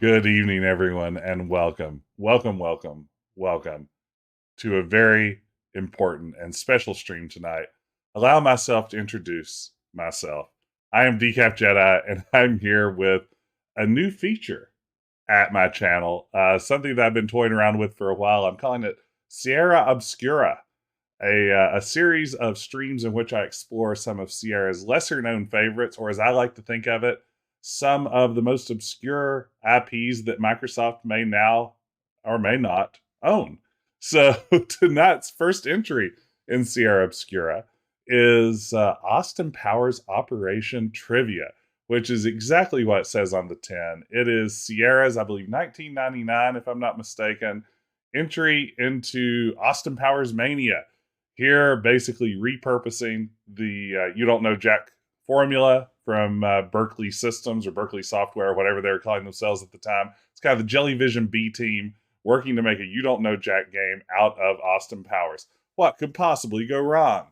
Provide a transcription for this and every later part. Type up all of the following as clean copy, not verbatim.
Good evening, everyone, and welcome to a very important and special stream tonight. Allow myself to introduce myself. I am Decaf Jedi, and I'm here with a new feature at my channel, something that I've been toying around with for a while. I'm calling it Sierra Obscura, a series of streams in which I explore some of Sierra's lesser-known favorites, or as I like to think of it, some of the most obscure IPs that Microsoft may now or may not own. So tonight's first entry in Sierra Obscura is Austin Powers Operation Trivia, which is exactly what it says on the tin. It is Sierra's, I believe, 1999, if I'm not mistaken, entry into Austin Powers Mania. Here, basically repurposing the You Don't Know Jack formula from Berkeley Systems or Berkeley Software, or whatever they were calling themselves at the time. It's kind of the Jellyvision B team working to make a You Don't Know Jack game out of Austin Powers. What could possibly go wrong?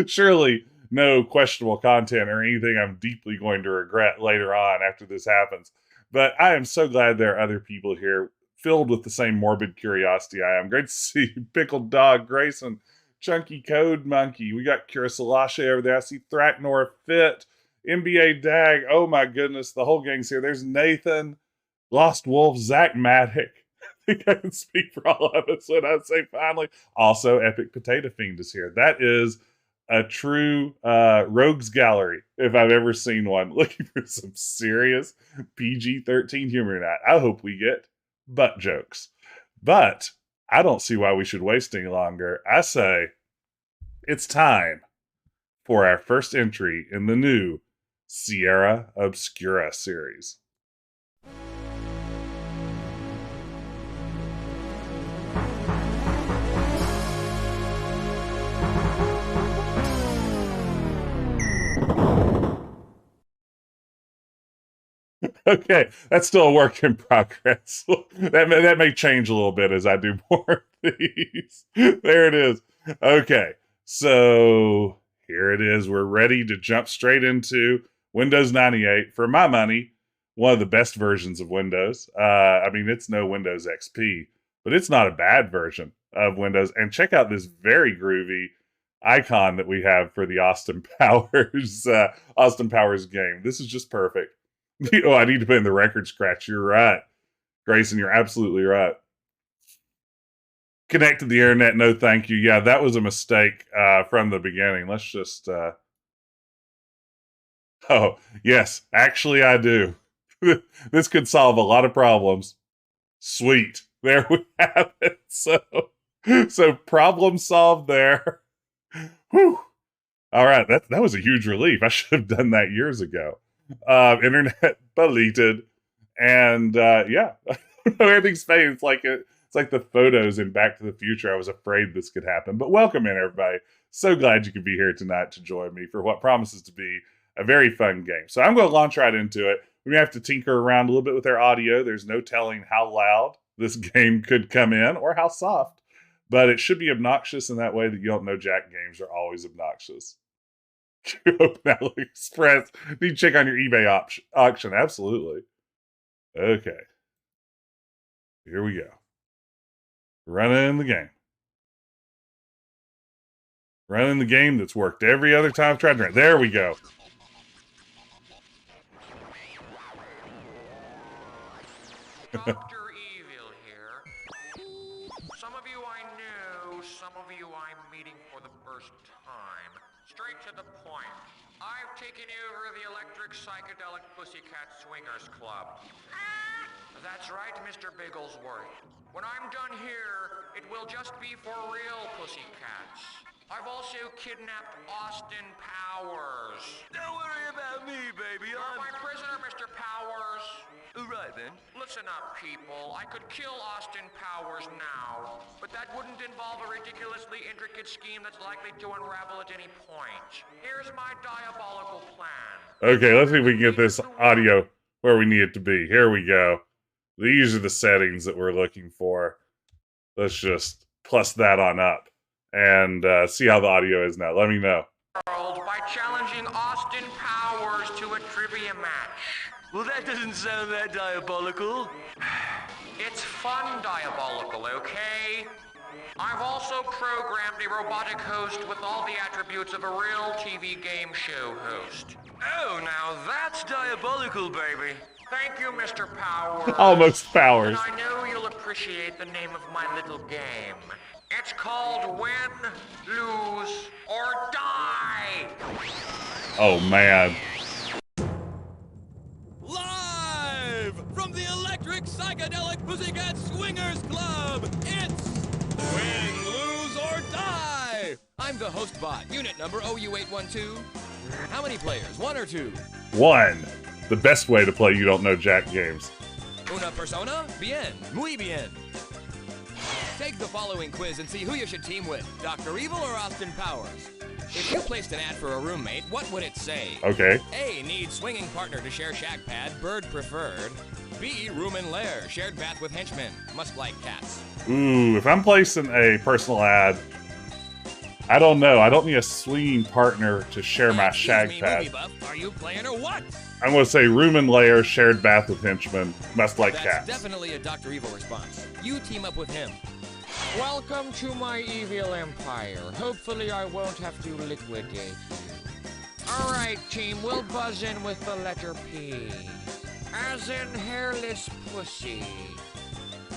Surely no questionable content or anything I'm deeply going to regret later on after this happens. But I am so glad there are other people here filled with the same morbid curiosity I am. Great to see Pickled Dog, Grayson, Chunky Code Monkey. We got Kira Salashe over there. I see Thracknor Fit, NBA Dag. Oh my goodness, the whole gang's here. There's Nathan, Lost Wolf, Zach Maddock. I think I can speak for all of us when I say finally. Also, Epic Potato Fiend is here. That is a true rogues gallery, if I've ever seen one. Looking for some serious PG-13 humor tonight. I hope we get butt jokes. But I don't see why we should waste any longer. I say it's time for our first entry in the new Sierra Obscura series. Okay, that's still a work in progress. that may change a little bit as I do more of these. There it is. Okay, so here it is. We're ready to jump straight into Windows 98. For my money, one of the best versions of Windows. I mean, it's no Windows XP, but it's not a bad version of Windows. And check out this very groovy icon that we have for the Austin Powers game. This is just perfect. Oh, I need to put in the record scratch. You're right. Grayson, you're absolutely right. Connect to the internet, no thank you. Yeah, that was a mistake from the beginning. Let's just... Oh, yes, actually I do. This could solve a lot of problems. Sweet. There we have it. So problem solved there. Whew. All right, that was a huge relief. I should have done that years ago. Internet deleted, and yeah, everything's fading. It's like the photos in Back to the Future. I was afraid this could happen, but welcome in, everybody. So glad you could be here tonight to join me for what promises to be a very fun game. So I'm going to launch right into it. We have to tinker around a little bit with our audio. There's no telling how loud this game could come in or how soft, but it should be obnoxious in that way that You Don't Know Jack games are always obnoxious. Open AliExpress. Need to check on your eBay auction. Absolutely. Okay. Here we go. Running the game. Running the game that's worked every other time I've tried to run. There we go. Dr. Evil here. Some of you I knew, some of you I'm meeting for the first time. Straight to the point. I've taking over the Electric Psychedelic Pussycat Swingers Club. That's right, Mr. Bigglesworth. When I'm done here, it will just be for real pussycats. I've also kidnapped Austin Powers. Don't worry about me, baby. You're my prisoner, Mr. Powers. Right then. Listen up, people. I could kill Austin Powers now, but that wouldn't involve a ridiculously intricate scheme that's likely to unravel at any point. Here's my diabolical plan. Okay, let's see if we can get this audio where we need it to be. Here we go. These are the settings that we're looking for. Let's just plus that on up and see how the audio is now. Let me know. By challenging Austin Powers to a trivia match. Well, that doesn't sound that diabolical. It's fun diabolical, okay? I've also programmed a robotic host with all the attributes of a real TV game show host. Oh, now that's diabolical, baby. Thank you, Mr. Powers. Almost Powers. And I know you'll appreciate the name of my little game. It's called Win, Lose, or Die. Oh, man. Live from the Electric Psychedelic Pussycat Swingers Club, it's Win, Lose, or Die! I'm the host bot, unit number OU812. How many players, one or two? One. The best way to play You Don't Know Jack games. Una persona? Bien, muy bien. Take the following quiz and see who you should team with, Dr. Evil or Austin Powers. If you placed an ad for a roommate, what would it say? Okay. A, need swinging partner to share shack pad, bird preferred. B, room and lair, shared bath with henchmen, must like cats. Ooh, if I'm placing a personal ad, I don't know. I don't need a swinging partner to share my shag Movie pad. buff, are you playing or what? I'm going to say room and lair, shared bath with henchmen, must like That's cats. definitely a Dr. Evil response. You team up with him. Welcome to my evil empire. Hopefully I won't have to liquidate you. Alright, team, we'll buzz in with the letter P. As in hairless pussy.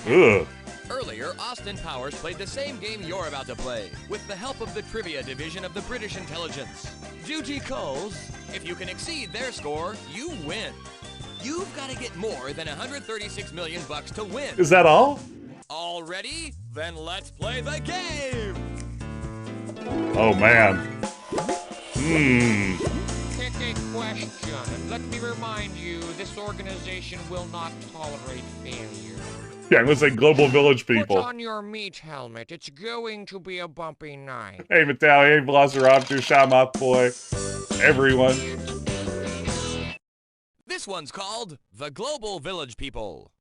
Ugh. Earlier, Austin Powers played the same game you're about to play, with the help of the trivia division of the British intelligence. Duty calls. If you can exceed their score, you win. You've got to get more than 136 million bucks to win. Is that all? All ready? Then let's play the game! Oh, man. Pick a question, and let me remind you, this organization will not tolerate failure. Yeah, I'm going to say Global Village people. Put on your meat helmet. It's going to be a bumpy night. Hey, Vitaly, hey, Velociraptor, Shamoth Boy, everyone. This one's called The Global Village People.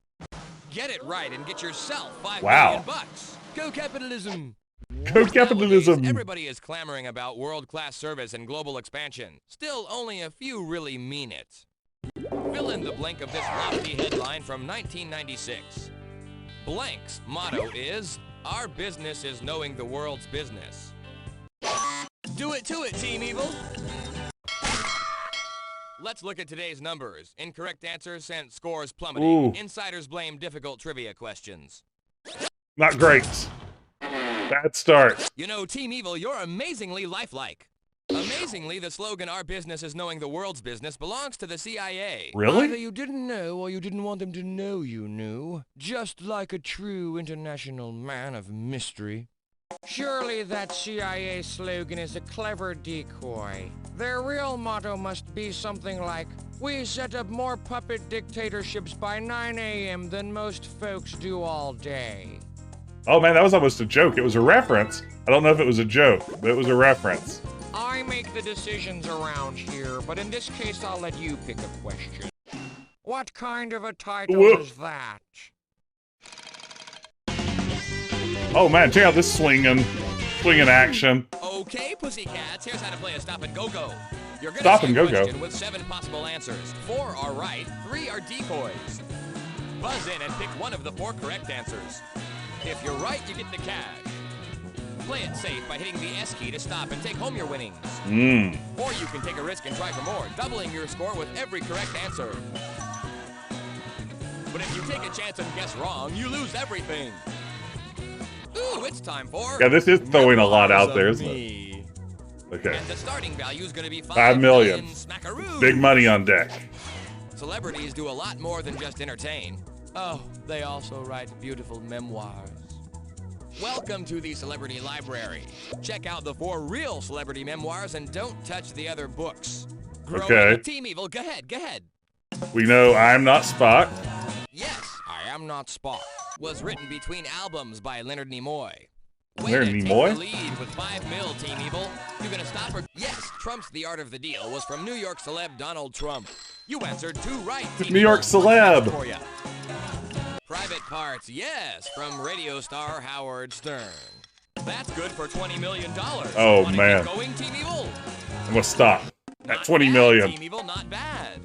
Get it right and get yourself $5 Wow. million bucks. Go capitalism. Go capitalism. Nowadays, everybody is clamoring about world-class service and global expansion. Still, only a few really mean it. Fill in the blank of this lofty headline from 1996. Blank's motto is, our business is knowing the world's business. Do it to it, Team Evil. Let's look at today's numbers. Incorrect answers sent scores plummeting. Ooh. Insiders blame difficult trivia questions. Not great. Bad start. You know, Team Evil, you're amazingly lifelike. Amazingly, the slogan, our business is knowing the world's business, belongs to the CIA. Really? Either you didn't know or you didn't want them to know you knew. Just like a true international man of mystery. Surely that CIA slogan is a clever decoy. Their real motto must be something like, we set up more puppet dictatorships by 9 a.m. than most folks do all day. Oh, man, that was almost a joke. It was a reference. I don't know if it was a joke, but it was a reference. I make the decisions around here, but in this case I'll let you pick a question. What kind of a title Whoa. is that? Oh, man, check out this swinging action. Okay, pussycats, here's how to play a stop and go-go. You're gonna Stop see and a go-go. question with 7 possible answers. 4 are right, 3 are decoys. Buzz in and pick one of the 4 correct answers. If you're right, you get the cash. Play it safe by hitting the S key to stop and take home your winnings. Or you can take a risk and try for more, doubling your score with every correct answer. But if you take a chance and guess wrong, you lose everything. Ooh, it's time for... Yeah, this is throwing a lot out there, isn't it? Me. Okay. And the starting value is going to be 5 million. smackaroos. Big money on deck. Celebrities do a lot more than just entertain. Oh, they also write beautiful memoirs. Welcome to the Celebrity Library. Check out the 4 real celebrity memoirs and don't touch the other books. Okay. Team Evil, go ahead, go ahead. We know I'm not Spock. Yes, I Am Not Spock was written between albums by Leonard Nimoy. Leonard Nimoy? Take the lead with 5 mil, Team Evil. You gonna stop her? Yes, Trump's The Art of the Deal was from New York celeb Donald Trump. You answered 2 right, Team New York Evil. celeb. For ya. Private Parts, yes, from radio star Howard Stern. That's good for $20 million. Oh, Wanna man. keep going, Team Evil? I'm gonna stop at Not 20 bad, million. Team Evil, not bad.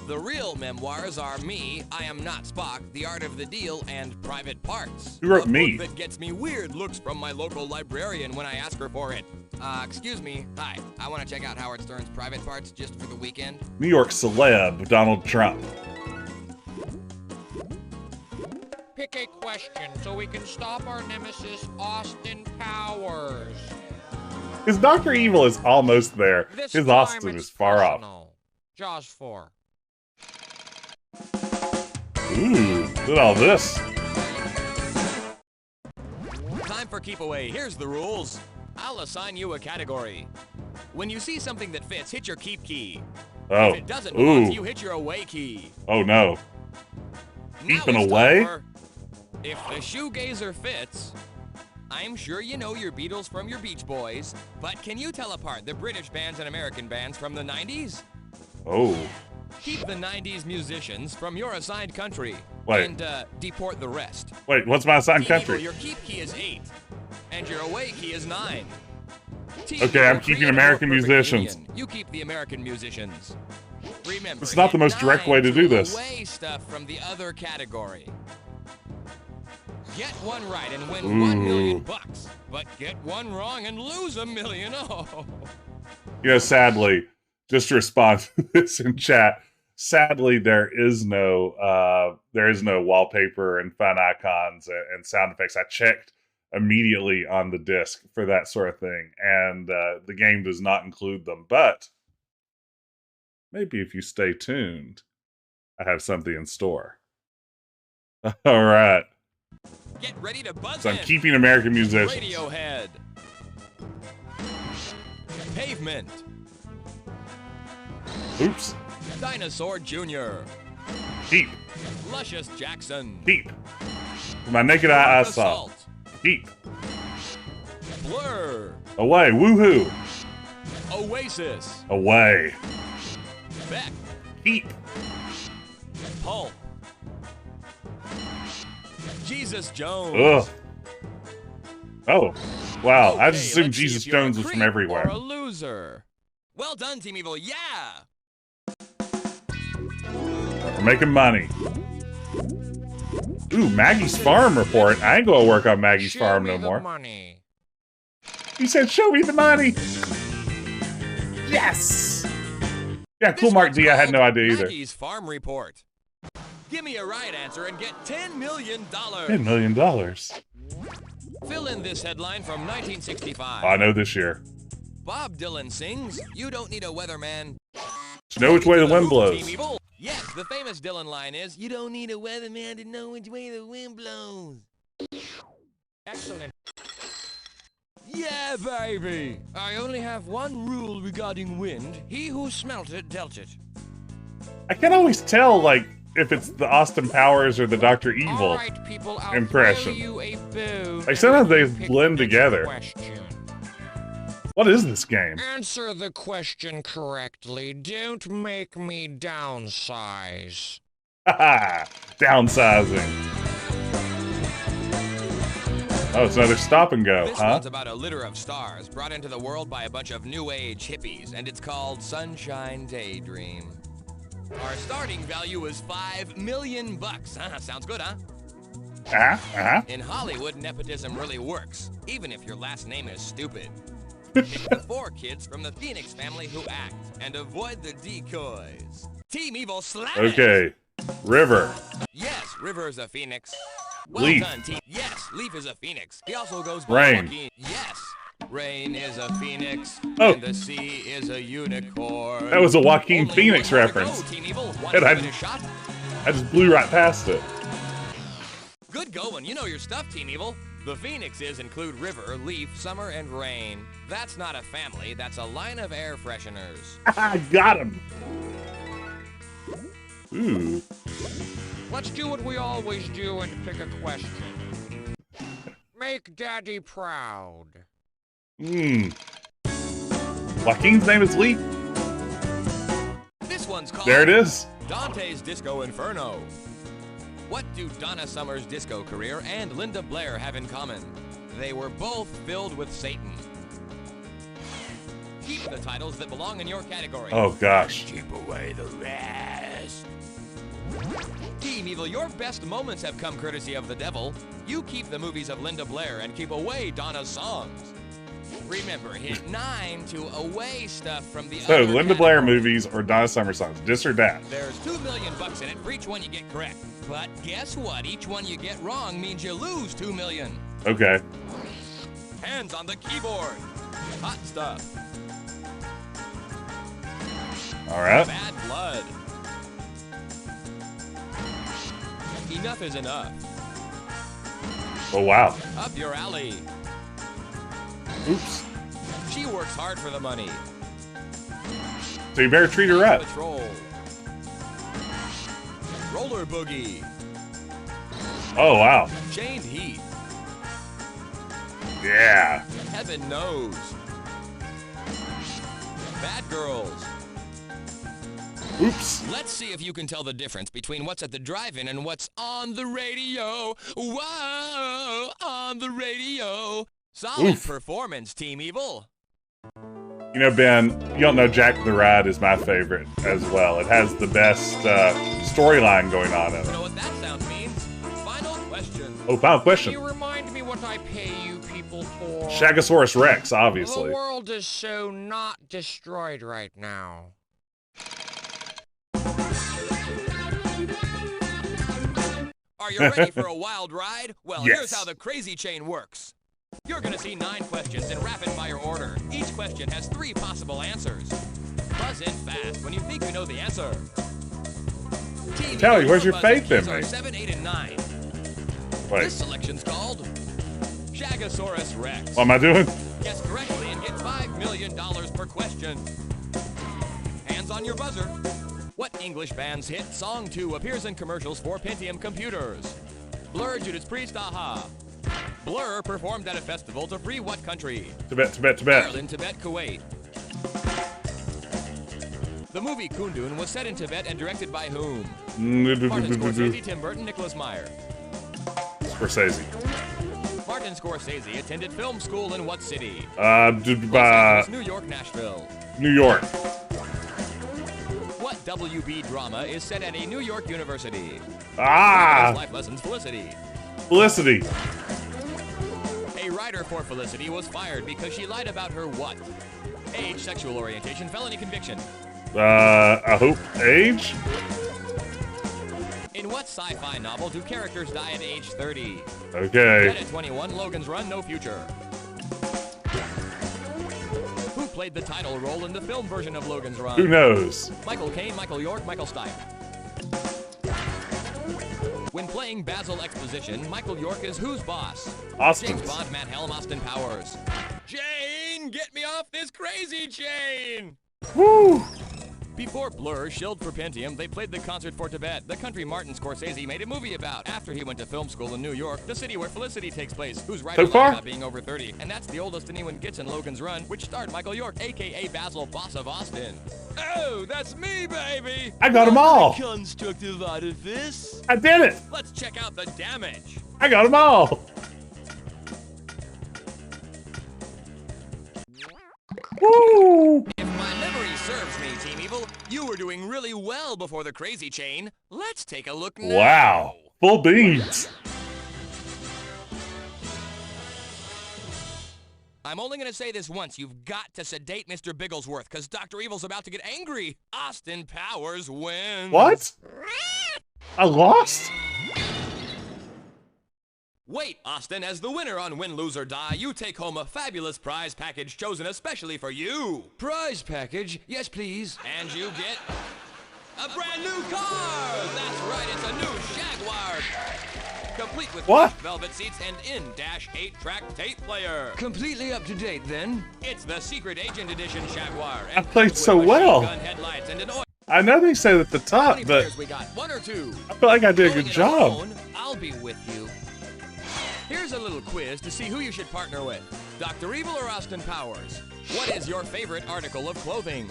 The real memoirs are Me, I Am Not Spock, The Art of the Deal, and Private Parts. Who wrote A Me? book that gets me weird looks from my local librarian when I ask her for it. Excuse me. Hi, I want to check out Howard Stern's Private Parts just for the weekend. New York celeb Donald Trump. Pick a question so we can stop our nemesis, Austin Powers. His Dr. Evil is almost there. This His time Austin it's is far off. personal. Jaws 4. Ooh, look at all this. Time for Keep Away. Here's the rules. I'll assign you a category. When you see something that fits, hit your keep key. Oh, If it doesn't belong to ooh. you, hit your away key. Oh no. Now Keeping it's time away? for If the shoegazer fits, I'm sure you know your Beatles from your Beach Boys, but can you tell apart the British bands and American bands from the 90s? Oh. Keep the 90s musicians from your assigned country. Wait. And deport the rest. Wait, what's my assigned Team Evil, country? your keep key is 8, and your away key is 9. Team Okay, I'm Evil, keeping create a American more perfect musicians. union. You keep the American musicians. Remember, It's not the hit most direct 9 way to do this. Away stuff from the other category. Get one right and win Ooh. $1 million, but get one wrong and lose $1 million. Oh. You know, sadly, just to respond to this in chat, sadly there is no wallpaper and fun icons and sound effects. I checked immediately on the disc for that sort of thing, and the game does not include them. But maybe if you stay tuned, I have something in store. All right. Get ready to buzz So I'm in. keeping American musicians. Radiohead. Pavement. Oops. Dinosaur Jr. Keep. Luscious Jackson. Keep. With my naked eye, I saw. Assault. Keep. Blur. Away. Woohoo. Oasis. Away. Beck. Keep. Pulp. Jesus Jones. Ugh. Oh. Wow. I Okay, just assumed let's see Jesus if you're a Jones was from creep everywhere. Or a loser. Well done, Team Evil. Yeah. We're making money. Ooh, Maggie's Farm report. I ain't gonna work on Maggie's Show Farm me no the more. money. He said, show me the money. Yes. Yeah, cool This Mark one's D. I had called no idea either. Maggie's Farm Report. Give me a right answer and get $10 million. $10 million. Fill in this headline from 1965. I know this year. Bob Dylan sings, "You don't need a weatherman." To know which way the wind Team blows. Evil. Yes, the famous Dylan line is, "You don't need a weatherman to know which way the wind blows." Excellent. Yeah, baby. I only have one rule regarding wind. He who smelt it dealt it. I can't always tell, like, if it's the Austin Powers or the Dr. Evil. All right, people, I'll impression. throw you a bone Like, and sometimes you they pick blend the together. question. What is this game? Answer the question correctly. Don't make me downsize. Haha! Downsizing. Oh, it's another stop and go, This huh? one's about a litter of stars brought into the world by a bunch of new age hippies, and it's called Sunshine Daydream. Our starting value is $5 million. Sounds good, huh? In Hollywood, nepotism really works, even if your last name is stupid. Pick the 4 kids from the Phoenix family who act, and avoid the decoys. Team Evil slap it! Okay. River. Yes, River is a phoenix. Well Leaf. done, team. Yes, Leaf is a phoenix. He also goes by Rain. Joaquin. Yes. Rain is a phoenix, Oh. and the sea is a unicorn. That was a Joaquin Only Phoenix one more to reference. go, Team Evil. Want And to I- give it a shot? I just blew right past it. Good going. You know your stuff, Team Evil. The Phoenixes include river, leaf, summer, and rain. That's not a family. That's a line of air fresheners. I got him. Ooh. Let's do what we always do and pick a question. Make Daddy proud. Joaquin's name is Lee. This one's called There it is. Dante's Disco Inferno. What do Donna Summer's disco career and Linda Blair have in common? They were both filled with Satan. Keep the titles that belong in your category. Oh gosh. Keep away the rest. Team Evil, your best moments have come courtesy of the devil. You keep the movies of Linda Blair and keep away Donna's songs. Remember, hit 9 to away stuff from the So other Linda Blair categories. movies or Donna Summer songs, dis or dat? There's $2 million in it for each one you get correct. But guess what? Each one you get wrong means you lose $2 million. Okay. Hands on the keyboard. Hot stuff. All right. Bad blood. Enough is enough. Oh wow. Up your alley. Oops. She works hard for the money. So you better treat her up. Patrol. Roller boogie. Oh wow. Chained heat. Yeah. Heaven knows. Bad girls. Oops. Let's see if you can tell the difference between what's at the drive-in and what's on the radio. Whoa, on the radio. Solid Oof. performance, Team Evil. You know, Ben, you don't know Jack the Ride is my favorite as well. It has the best storyline going on in You it. know what that sound means? Final question. Oh, final Can question. you remind me what I pay you people for? Shagosaurus Rex, The obviously. world is so not destroyed right now. Are you ready for a wild ride? Well, Yes. here's how the crazy chain works. You're gonna see 9 questions in rapid-fire order. Each question has 3 possible answers. Buzz in fast when you think you know the answer. Team Tally, Evil, where's your buzz faith in keys are me? 7, 8, and 9. This Wait, selection's called Shagosaurus Rex. what am I doing? Guess correctly and get $5 million per question. Hands on your buzzer. What English band's hit Song 2 appears in commercials for Pentium computers? Blur, Judas Priest, Aha. Blur performed at a festival to free what country? Tibet, Tibet, Tibet. Ireland, Tibet, Kuwait. The movie Kundun was set in Tibet and directed by whom? Martin Scorsese, Tim Burton, Nicholas Meyer. Scorsese. Martin Scorsese attended film school in what city? Los Los Angeles, New York, Nashville. New York. What WB drama is set at a New York university? Ah, Life Lessons, Felicity. Felicity. A writer for Felicity was fired because she lied about her what? Age, sexual orientation, felony conviction. I hope age. In what sci-fi novel do characters die at age 30? Okay. Dead at 21, Logan's Run, No Future. Who played the title role in the film version of Logan's Run? Who knows? Michael Caine, Michael York, Michael Stipe. When playing Basil Exposition, Michael York is whose boss? Austin's. James Bond, Matt Helm, Austin Powers. Jane, get me off this crazy chain! Woo! Before Blur shilled for Pentium, they played the concert for Tibet, the country Martin Scorsese made a movie about after he went to film school in New York, the city where Felicity takes place, whose writer So far? lied about being over 30. And that's the oldest anyone gets in Logan's Run, which starred Michael York, a.k.a. Basil, boss of Austin. Oh, that's me, baby! I got them all. Constructive artifice. I did it. Let's check out the damage. I got them all. Woo! If my memory serves me, Team Evil, you were doing really well before the crazy chain. Let's take a look now. Wow. Full beans. I'm only gonna say this once. You've got to sedate Mr. Bigglesworth, because Dr. Evil's about to get angry. Austin Powers wins. What? I lost? Wait, Austin, as the winner on Win, Lose, or Die, you take home a fabulous prize package chosen especially for you. Prize package? Yes, please. And you get a brand new car! That's right, it's a new Jaguar. Complete with What? velvet seats and in-dash 8-track tape player. Completely up to date, then. It's the Secret Agent Edition Jaguar. I played so well. Headlights and an oil. I know they said at the top, How many but players we got? One or two? I feel like I did a Going good it job. alone, I'll be with you. Here's a little quiz to see who you should partner with. Dr. Evil or Austin Powers? What is your favorite article of clothing?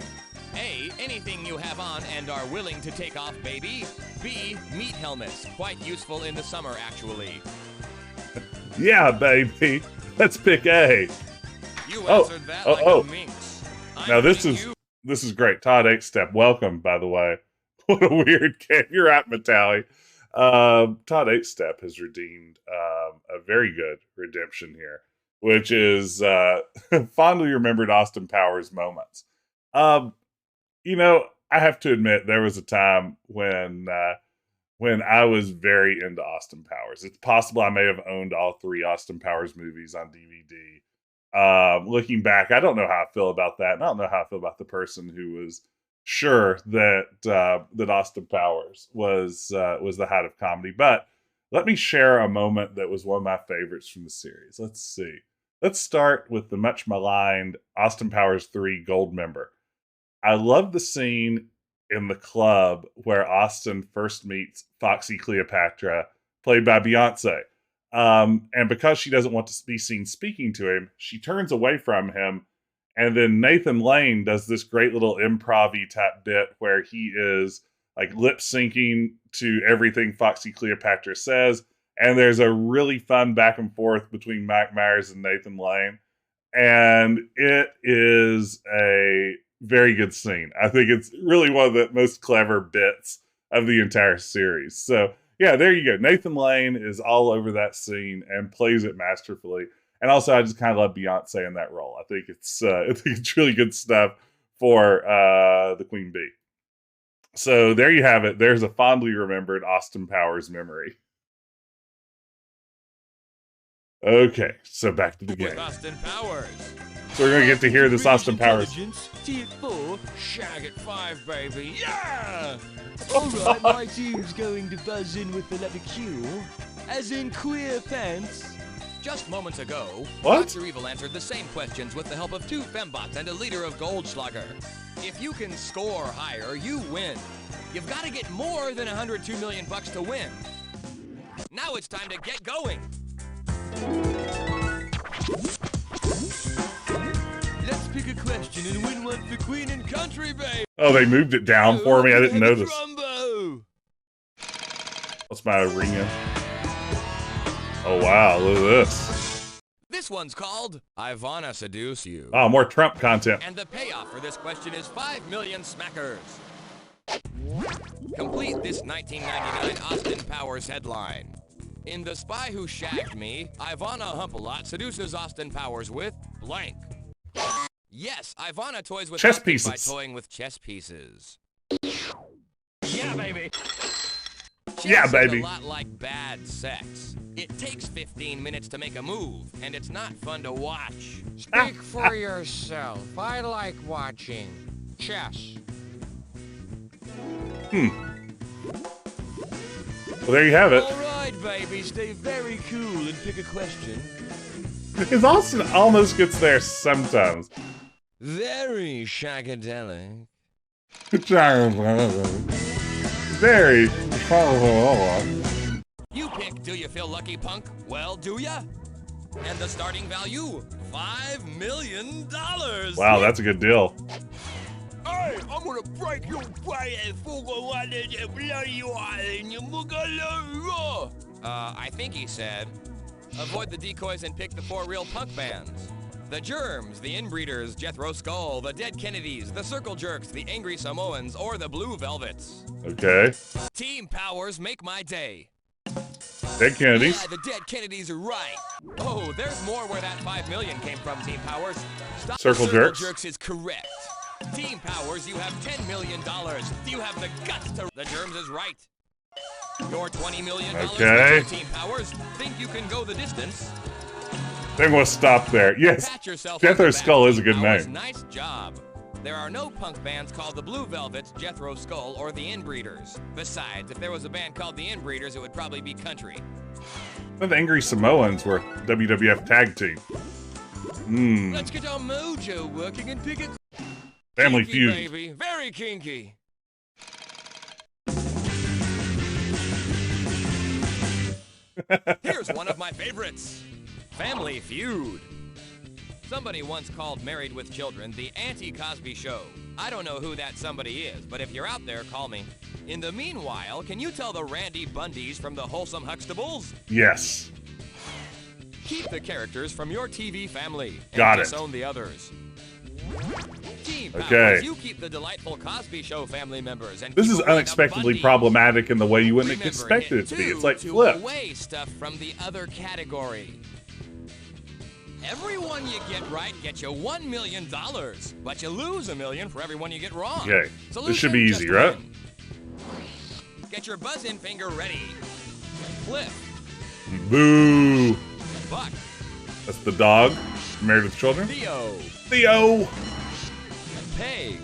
A, anything you have on and are willing to take off, baby. B, meat helmets. Quite useful in the summer, actually. Yeah, baby. Let's pick A. You Oh, answered that oh, like oh. a minx. Now I'm this putting is great. Todd 8-Step, welcome, by the way. What a weird game. You're at Metalli. Todd 8-Step has redeemed a very good redemption here, which is fondly remembered Austin Powers moments. You know, I have to admit there was a time when I was very into Austin Powers. It's possible I may have owned all 3 Austin Powers movies on DVD. Looking back, I don't know how I feel about that. And I don't know how I feel about the person who was sure that that Austin Powers was the height of comedy. But let me share a moment that was one of my favorites from the series. Let's see. Let's start with the much maligned Austin Powers 3 Gold Member. I love the scene in the club where Austin first meets Foxy Cleopatra, played by Beyonce. And because she doesn't want to be seen speaking to him, she turns away from him. And then Nathan Lane does this great little improv-y type bit where he is like lip syncing to everything Foxy Cleopatra says. And there's a really fun back and forth between Mike Myers and Nathan Lane. And it is a very good scene. I think it's really one of the most clever bits of the entire series. So yeah, there you go. Nathan Lane is all over that scene and plays it masterfully. And also, I just kind of love Beyonce in that role. I think it's really good stuff for the Queen Bee. So there you have it. There's a fondly remembered Austin Powers memory. Okay, so back to the game. with Austin Powers. So we're gonna get to hear this Austin Powers. Tier 4, Shag at 5, baby. Yeah! Alright, my team's going to buzz in with the letter Q, as in queer pants. Just moments ago, What? Dr. Evil answered the same questions with the help of 2 fembots and a liter of Goldschlager. If you can score higher, you win. You've got to get more than $102 million to win. Now it's time to get going. Let's pick a question and win one for Queen and Country, babe. Oh, they moved it down for me. I didn't notice. Trumbo. What's my ringing? Oh wow, look at this. This one's called I Wanna Seduce You. Oh, more Trump content. And the payoff for this question is 5 million smackers. Complete this 1999 Austin Powers headline. In The Spy Who Shagged Me, Ivana Hump-a-Lot seduces Austin Powers with blank. Yes, Ivana toys with Chess Austin pieces. by toying with chess pieces. Yeah, baby. Yeah, Chess is baby. a lot like bad sex. It takes 15 minutes to make a move, and it's not fun to watch. Speak for yourself. I like watching chess. Well, there you have it. Alright, baby, stay very cool and pick a question. Because Austin almost gets there sometimes. Very shagadelic. Very. You pick Do You Feel Lucky, Punk? Well, do ya? And the starting value, $5 million. Wow, that's a good deal. Hey, I'm gonna break your brain for one and blow you out in your boogaloo. I think he said, avoid the decoys and pick the 4 real punk bands. The Germs, the Inbreeders, Jethro Skull, the Dead Kennedys, the Circle Jerks, the Angry Samoans, or the Blue Velvets. Okay. Team Powers make my day. Dead Kennedys. Yeah, the Dead Kennedys are right. Oh, there's more where that 5 million came from, Team Powers. Stop Circle Jerks. Jerks is correct. Team Powers, you have $10 million. Do you have the guts to... The Germs is right. Your $20 million Okay. Team Powers think you can go the distance. They're going to stop there. Yes, Pat yourself on the Jethro's back, Skull is a Team good Powers. name. Nice job. There are no punk bands called the Blue Velvets, Jethro Skull, or the Inbreeders. Besides, if there was a band called the Inbreeders, it would probably be country. The Angry Samoans were WWF tag team. Let's get our mojo working and pick it. Family Kinky, Feud. baby. Very kinky. Here's one of my favorites. Family Feud. Somebody once called Married with Children the anti-Cosby Show. I don't know who that somebody is, but if you're out there, call me. In the meanwhile, can you tell the Randy Bundys from the Wholesome Huxtables? Yes. Keep the characters from your TV family and Got it. disown the others. Team Powers, Okay. you keep the delightful Cosby Show family members and This keep is away the unexpectedly Bundys. problematic in the way you wouldn't Remember, expect it to be. hit It's like two to flip. away stuff from the other category. Every one you get right gets you $1 million, but you lose $1 million for every one you get wrong. Okay. This should be Solution, easy, just right? win. Get your buzz-in finger ready. Flip. Boo. Buck. That's the dog. Married with Children. Theo. Theo. Peg.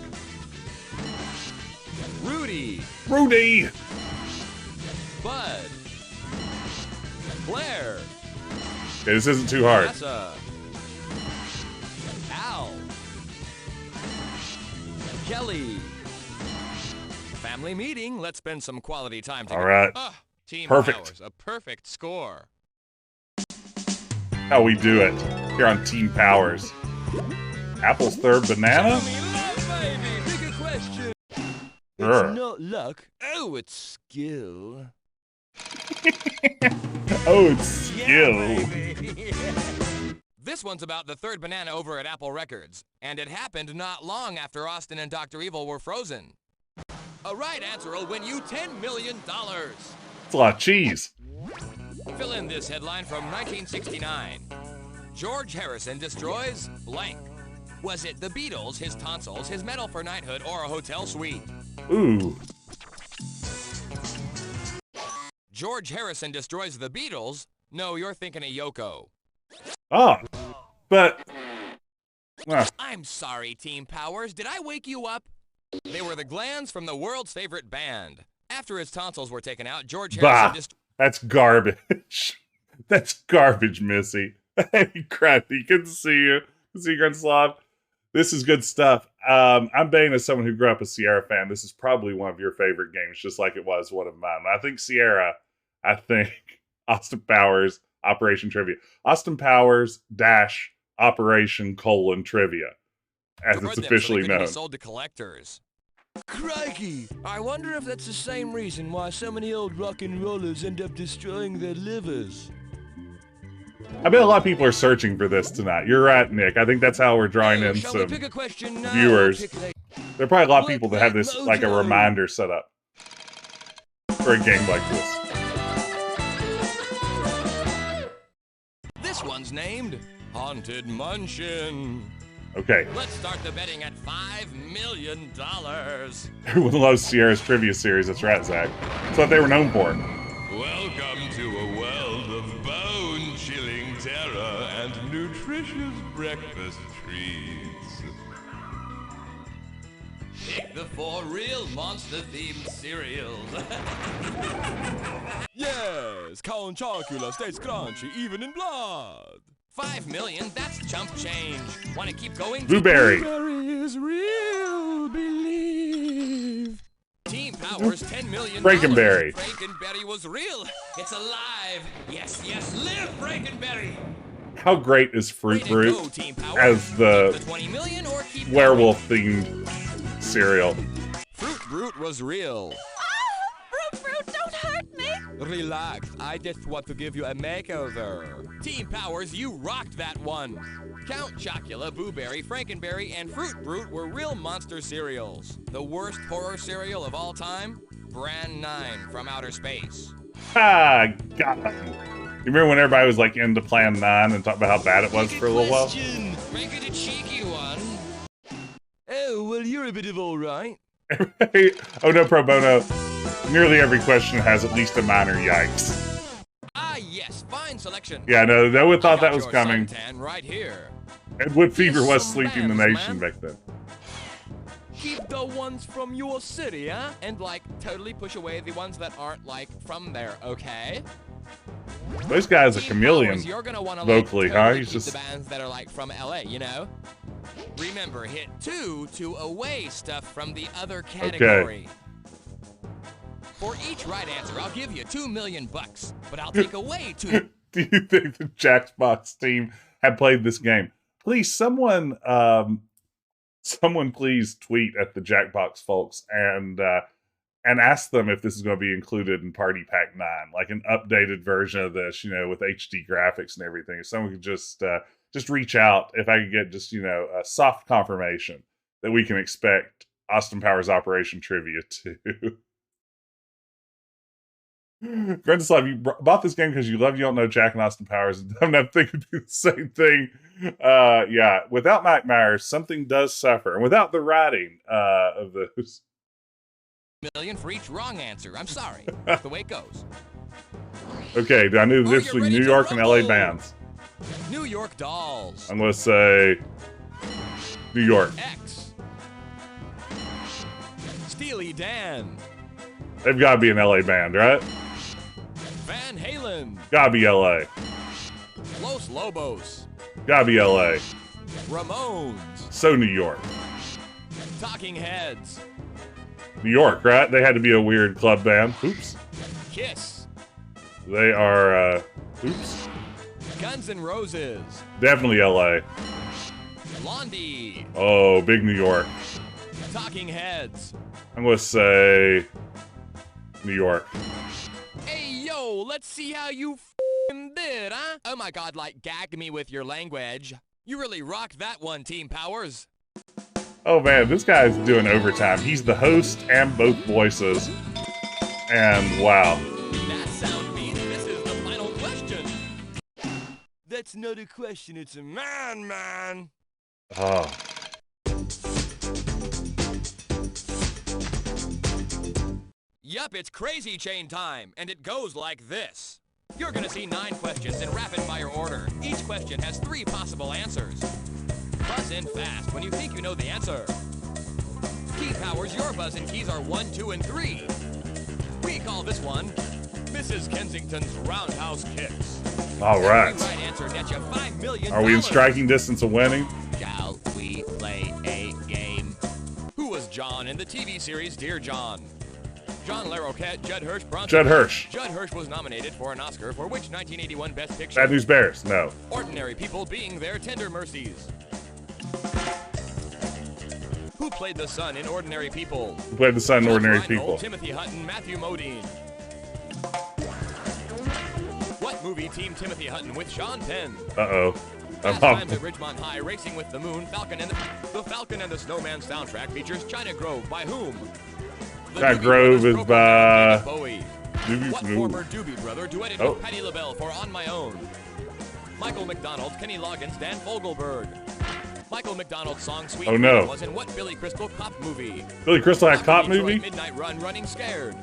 Rudy. Rudy. Bud. Blair. Okay, this isn't too hard. Tessa. Al. Kelly. Family meeting. Let's spend some quality time together. All right. Team Perfect. Powers, a perfect score. How we do it here on Team Powers. Apple's third banana? Baby, bigger question. Sure. It's not luck. Oh, it's skill. Oh, it's skill. This one's about the third banana over at Apple Records, and it happened not long after Austin and Dr. Evil were frozen. A right answer will win you $10 million. It's a lot of cheese. Fill in this headline from 1969. George Harrison destroys blank. Was it the Beatles, his tonsils, his medal for knighthood, or a hotel suite? Ooh. George Harrison destroys the Beatles? No, you're thinking of Yoko. Ah. But. I'm sorry, Team Powers. Did I wake you up? They were the glands from the world's favorite band. After his tonsils were taken out, George Harrison Bah. That's garbage. That's garbage, Missy. He cried. He couldn't see you. See you, Slob. This is good stuff. I'm betting as someone who grew up a Sierra fan, this is probably one of your favorite games, just like it was one of mine. I think Sierra, Austin Powers, Operation Trivia. Austin Powers dash Operation : Trivia, as it's officially known. Sold to collectors. Crikey! I wonder if that's the same reason why so many old rock and rollers end up destroying their livers. I bet a lot of people are searching for this tonight. You're right, Nick. I think that's how we're drawing in Shall we some pick a question now? viewers. Pick a- There are probably a lot of people that have this like a Mojo. reminder set up for a game like this. This one's named Haunted Munchin. Okay. Let's start the betting at $5 million. Everyone loves Sierra's trivia series. That's right, Zach. That's what they were known for. Welcome to a world of bone-chilling terror and nutritious breakfast treats. Pick the 4 real monster-themed cereals. Yes! Count Chocula stays crunchy even in blood. $5 million, that's chump change. Want to keep going? Blueberry. Blueberry is real, believe. Team Powers, $10 million. Frankenberry. Frankenberry was real. It's alive. Yes, yes, live Frankenberry. How great is Fruit Way to go, Brute Team Powers. as the Keep the 20 million or keep werewolf-themed cereal? Fruit Brute was real. Fruit Fruit, don't hurt me! Relax, I just want to give you a makeover. Team Powers, you rocked that one. Count Chocula, Blueberry, Frankenberry, and Fruit Brute were real monster cereals. The worst horror cereal of all time? Brand 9 from outer space. Ah, got him. You remember when everybody was like into Plan 9 and talked about how bad it was for a little while? Make it a cheeky one. Oh, well, you're a bit of all right. Oh no, pro bono. nearly every question has at least a minor yikes. Ah, yes, fine selection. Yeah, no one thought that was Your coming. suntan right here. And wood fever was Some sweeping the bands, nation man. back then. Keep the ones from your city, huh? And like totally push away the ones that aren't like from there, okay? This guy's a Team chameleon Powers, you're gonna wanna, vocally, like, huh? totally He's keep just the bands that are like from LA, you know? Remember, hit 2 to away stuff from the other category. For each right answer, I'll give you $2 million, but I'll take away 2. Do you think the Jackbox team had played this game? Please, someone please tweet at the Jackbox folks and ask them if this is going to be included in Party Pack 9, like an updated version of this, you know, with HD graphics and everything. If someone could just reach out, if I could get just, you know, a soft confirmation that we can expect Austin Powers Operation Trivia 2. Gruntislav, you bought this game because you love You Don't Know Jack and Austin Powers, and I'm not thinking do the same thing. Yeah, without Mike Myers, something does suffer, and without the writing of those. Million for each wrong answer. I'm sorry. That's the way it goes. Okay, I knew this you was ready New to York and LA rumble? bands. New York Dolls. I'm going to say New York. X. Steely Dan. They've got to be an LA band, right? Van Halen. Gotta be LA. Los Lobos. Gotta be LA. Ramones. So New York. Talking Heads. New York, right? They had to be a weird club band. Oops. Kiss. They are, oops. Guns N' Roses. Definitely LA. Blondie. Oh, big New York. Talking Heads. I'm going to say New York. Hey, yo, let's see how you f***ing did, huh? Oh my god, like, gag me with your language. You really rocked that one, Team Powers. Oh man, this guy's doing overtime. He's the host and both voices. And wow. That sound means this is the final question. That's not a question, it's a man. Oh. Yup, it's crazy chain time, and it goes like this. You're gonna see 9 questions in rapid fire order. Each question has 3 possible answers. Buzz in fast when you think you know the answer. Key Powers, your buzz in keys are 1, 2, and 3. We call this one Mrs. Kensington's Roundhouse Kicks. All right. Every right answer nets you $5 million. Are we in striking distance of winning? Shall we play a game? Who was John in the TV series Dear John? John LaRoquette, Judd Hirsch, Bronson. Judd Hirsch. Judd Hirsch was nominated for an Oscar for which 1981 Best Picture? Bad News Bears. No. Ordinary People Being Their Tender Mercies. Who played the son in Ordinary People? Who played the son in Ordinary Reinhold, People? Timothy Hutton, Matthew Modine. What movie teamed Timothy Hutton with Sean Penn? Uh-oh. Fast Times at Ridgemont High, Racing with the Moon, The Falcon and the Snowman soundtrack features China Grove by whom? The China Doobie Grove Brothers is broke by up with David Bowie. What former Doobie Brother duetted with Patti LaBelle for On My Own? Michael McDonald, Kenny Loggins, Dan Fogelberg. Michael McDonald's song Sweet Freedom was in what Billy Crystal cop movie? Billy Crystal had cop movie? Midnight Run, Running Scared.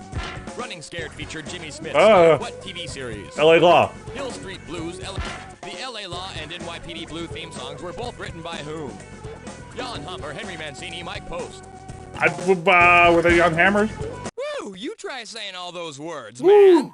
Running Scared featured Jimmy Smith. What TV series? LA Law. Hill Street Blues. The LA Law and NYPD Blue theme songs were both written by whom? Jan Hammer, Henry Mancini, Mike Post. Were they on Hammers? Woo! You try saying all those words, Woo. man.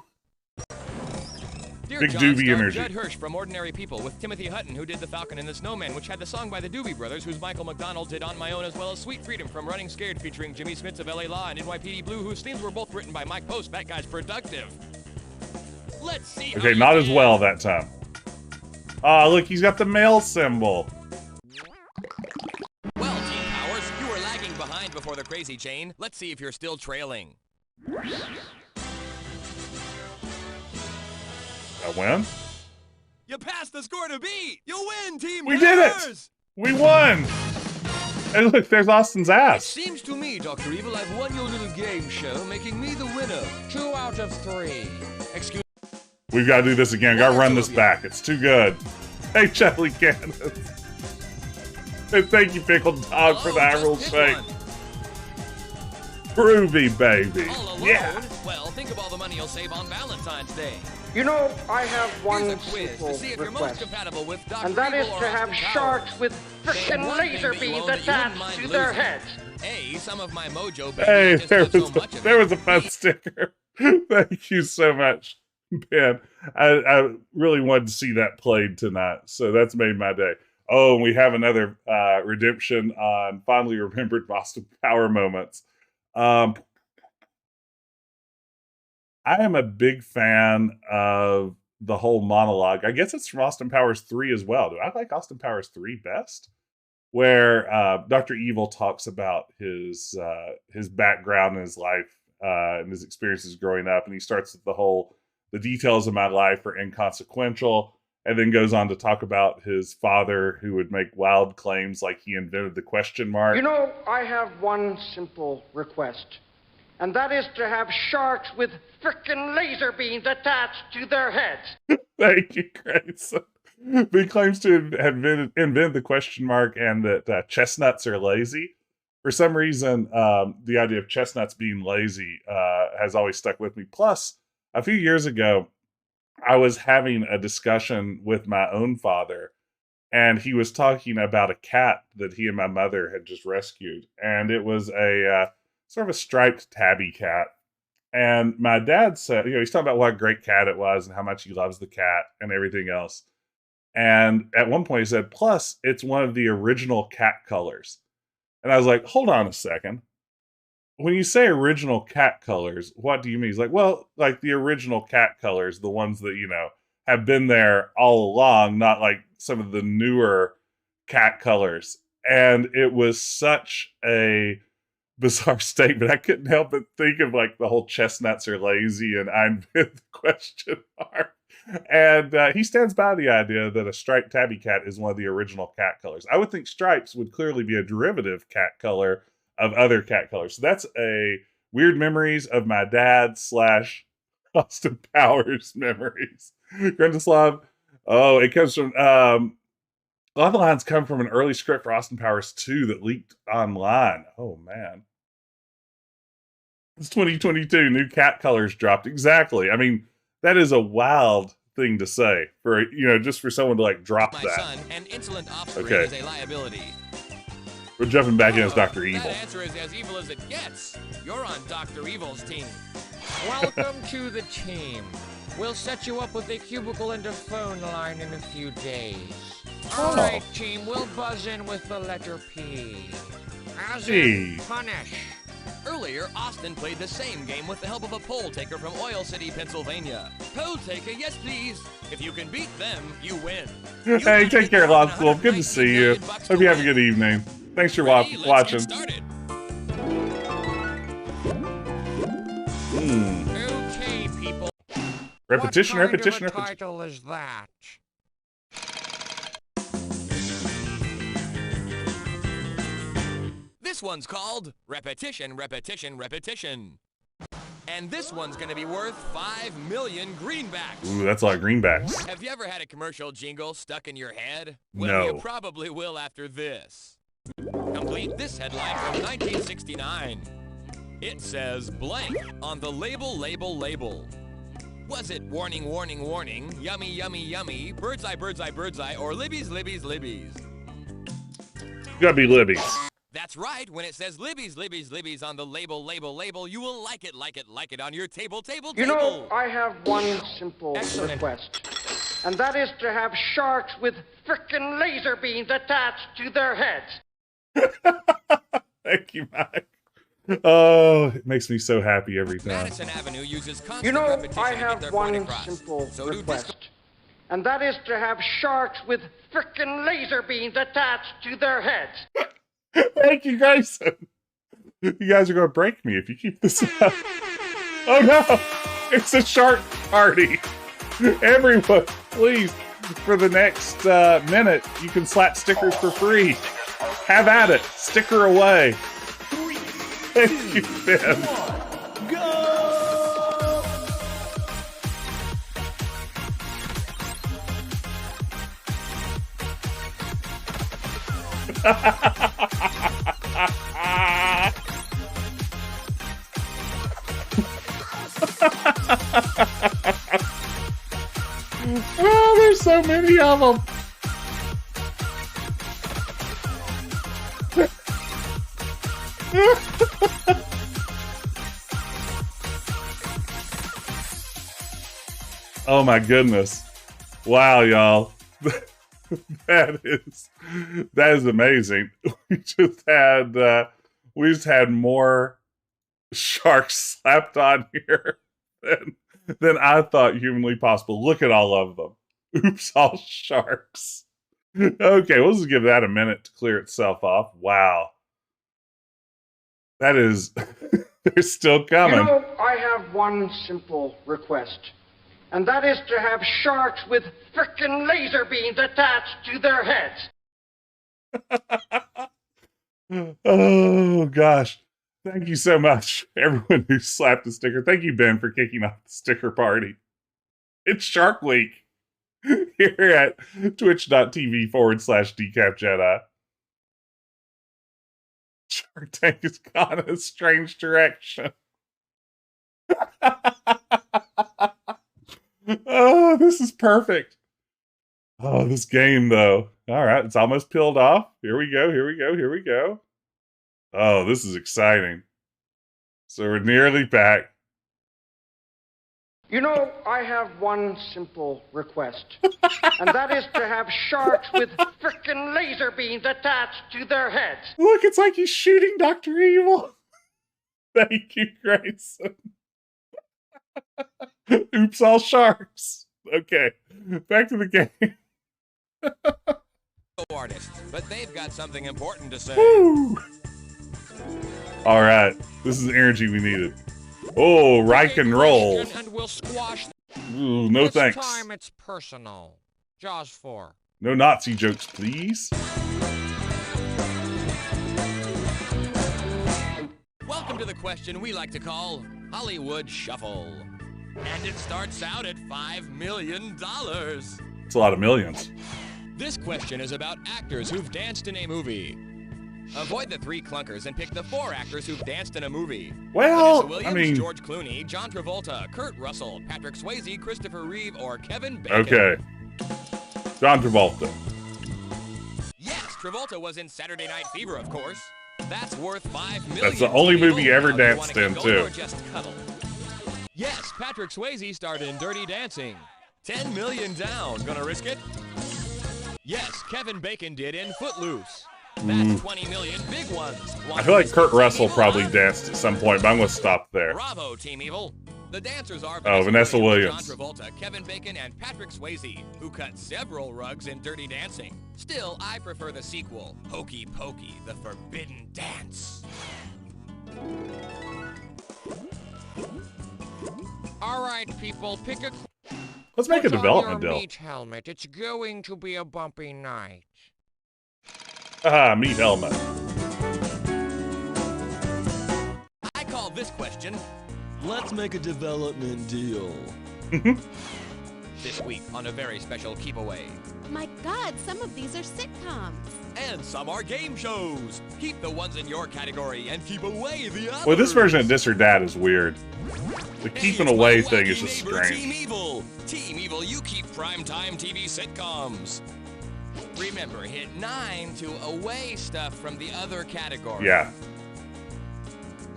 Dear Big John Doobie starred energy. Judd Hirsch from Ordinary People with Timothy Hutton, who did The Falcon and the Snowman, which had the song by the Doobie Brothers, whose Michael McDonald did On My Own, as well as Sweet Freedom from Running Scared, featuring Jimmy Smits of LA Law and NYPD Blue, whose themes were both written by Mike Post. That guy's productive. Let's see. Okay, not as well that time. Ah, look, he's got the male symbol. Well, Team Powers, you were lagging behind before the crazy chain. Let's see if you're still trailing. I win? You passed the score to beat! You win, Team We did it! We won! Hey, look, there's Austin's ass. Seems to me, Dr. Evil, I've won your little game show, making me the winner. 2 out of 3. Excuse We've got to do this again. Got to run this back. It's too good. Hey, Charlie Candace. And thank you, Pickled Dog, for the eye roll shake. Groovy, baby. All alone? Yeah. Well, think of all the money you'll save on Valentine's Day. You know, I have one Here's a quiz simple to see if you're most request, compatible with Dr. and that is Evil or to have Austin sharks Powers. with Name frickin' one laser thing that you beams own that you wouldn't attached mind to their losing. heads. A, some of my mojo, baby. Hey, I just there have so was much of there it. was a fun sticker. Thank you so much, Ben. I really wanted to see that played tonight, so that's made my day. Oh, and we have another redemption on fondly remembered Boston Power moments. I am a big fan of the whole monologue. I guess it's from Austin Powers 3 as well. Do I like Austin Powers 3 best? Where Dr. Evil talks about his background and his life and his experiences growing up, and he starts with the details of my life are inconsequential, and then goes on to talk about his father who would make wild claims like he invented the question mark. You know, I have one simple request, and that is to have sharks with frickin' laser beams attached to their heads. Thank you, Grayson. He claims to have invented the question mark and that chestnuts are lazy. For some reason, the idea of chestnuts being lazy has always stuck with me. Plus, a few years ago, I was having a discussion with my own father, and he was talking about a cat that he and my mother had just rescued. And it was a sort of a striped tabby cat. And my dad said, he's talking about what a great cat it was and how much he loves the cat and everything else. And at one point he said, plus, it's one of the original cat colors. And I was like, hold on a second. When you say original cat colors, what do you mean? He's like, well, like the original cat colors, the ones that, have been there all along, not like some of the newer cat colors. And it was such a bizarre statement. I couldn't help but think of like the whole chestnuts are lazy and I invented the question mark. And he stands by the idea that a striped tabby cat is one of the original cat colors. I would think stripes would clearly be a derivative cat color of other cat colors. So that's a weird memories of my dad / Austin Powers memories. Grendislav, it comes from, a lot of the lines come from an early script for Austin Powers 2 that leaked online. Oh, man. It's 2022, new cat colors dropped. Exactly. I mean, that is a wild thing to say for, just for someone to like drop My that. son, an insolent offspring Okay. is a liability. We're jumping back in as Dr. Evil. That answer is as evil as it gets. You're on Dr. Evil's team. Welcome to the team. We'll set you up with a cubicle and a phone line in a few days. All right, team, we'll buzz in with the letter P. As in P. punish. Earlier, Austin played the same game with the help of a poll taker from Oil City, Pennsylvania. Poll taker, yes please. If you can beat them, you win. Hey, take care, Law School. Good to see you. Hope you have a good evening. Thanks for Ready? Let's watching. get started. Okay, people. Repetition, what kind repetition, of a repetition. title is that? This one's called Repetition, Repetition, Repetition. And this one's gonna be worth 5 million greenbacks. Ooh, that's a lot of greenbacks. Have you ever had a commercial jingle stuck in your head? Well, No. you probably will after this. Complete this headline from 1969. It says blank on the label. Was it warning, warning, warning, yummy, yummy, yummy, bird's eye, bird's eye, bird's eye, or Libby's, Libby's, Libby's? Gotta be Libby's. That's right. When it says Libby's, Libby's, Libby's on the label, you will like it on your table. You know, I have one simple Excellent. request, and that is to have sharks with frickin' laser beams attached to their heads. Thank you, Mike. Oh, it makes me so happy every time. Madison Avenue uses constant You know, repetition I to get have their point one across. simple So do request, and that is to have sharks with frickin' laser beams attached to their heads. Thank you, Grayson. You guys are going to break me if you keep this up. Oh no! It's a shark party. Everyone, please, for the next minute, you can slap stickers for free. Have at it. Sticker away. Thank you, Ben. Oh, there's so many of them. Oh my goodness. Wow, y'all. That is amazing. We just had more sharks slapped on here than I thought humanly possible. Look at all of them. Oops, all sharks. Okay, we'll just give that a minute to clear itself off. Wow. That is, they're still coming. You know, I have one simple request, and that is to have sharks with frickin' laser beams attached to their heads. Oh, gosh. Thank you so much, everyone who slapped the sticker. Thank you, Ben, for kicking off the sticker party. It's Shark Week here at twitch.tv/DecapJedi. Shark Tank has gone in a strange direction. Oh, this is perfect. Oh, this game, though. All right, it's almost peeled off. Here we go, here we go, here we go. Oh, this is exciting. So we're nearly back. You know, I have one simple request, and that is to have sharks with frickin' laser beams attached to their heads. Look, it's like he's shooting Dr. Evil. Thank you, Grayson. Oops, all sharks. Okay, back to the game. Artists, but they've got something important to say. Woo! All right, this is the energy we needed. Oh, Reich and roll. And we'll squash. Ooh, no this thanks. time it's personal. Jaws 4. No Nazi jokes, please. Welcome to the question we like to call Hollywood Shuffle. And it starts out at $5 million. It's a lot of millions. This question is about actors who've danced in a movie. Avoid the 3 clunkers and pick the 4 actors who've danced in a movie. Well, Vanessa I Williams, mean... George Clooney, John Travolta, Kurt Russell, Patrick Swayze, Christopher Reeve, or Kevin Bacon. Okay. John Travolta. Yes, Travolta was in Saturday Night Fever, of course. That's worth $5 million. That's the only movie you ever Now, do you danced wanna in, giggle too. or just cuddle? Yes, Patrick Swayze starred in Dirty Dancing. 10 million down. Gonna risk it? Yes, Kevin Bacon did in Footloose. That's 20 million big ones. I feel like Kurt Russell probably danced at some point, but I'm going to stop there. Bravo, Team Evil. The dancers are Vanessa Williams. John Travolta, Kevin Bacon, and Patrick Swayze, who cut several rugs in Dirty Dancing. Still, I prefer the sequel, Hokey Pokey, The Forbidden Dance. All right, people, pick a. Let's make a Put on development your deal. meat helmet. It's going to be a bumpy night. Ah, meat helmet. I call this question, Let's make a development deal. this week on a very special Keep Away. My God, some of these are sitcoms. And some are game shows. Keep the ones in your category and keep away the others. Well, this version of Dis or Dat is weird. The keeping It's away my thing wacky is just neighbor, strange. Team Evil. Team Evil, you keep primetime TV sitcoms. Remember, hit 9 to away stuff from the other category. Yeah.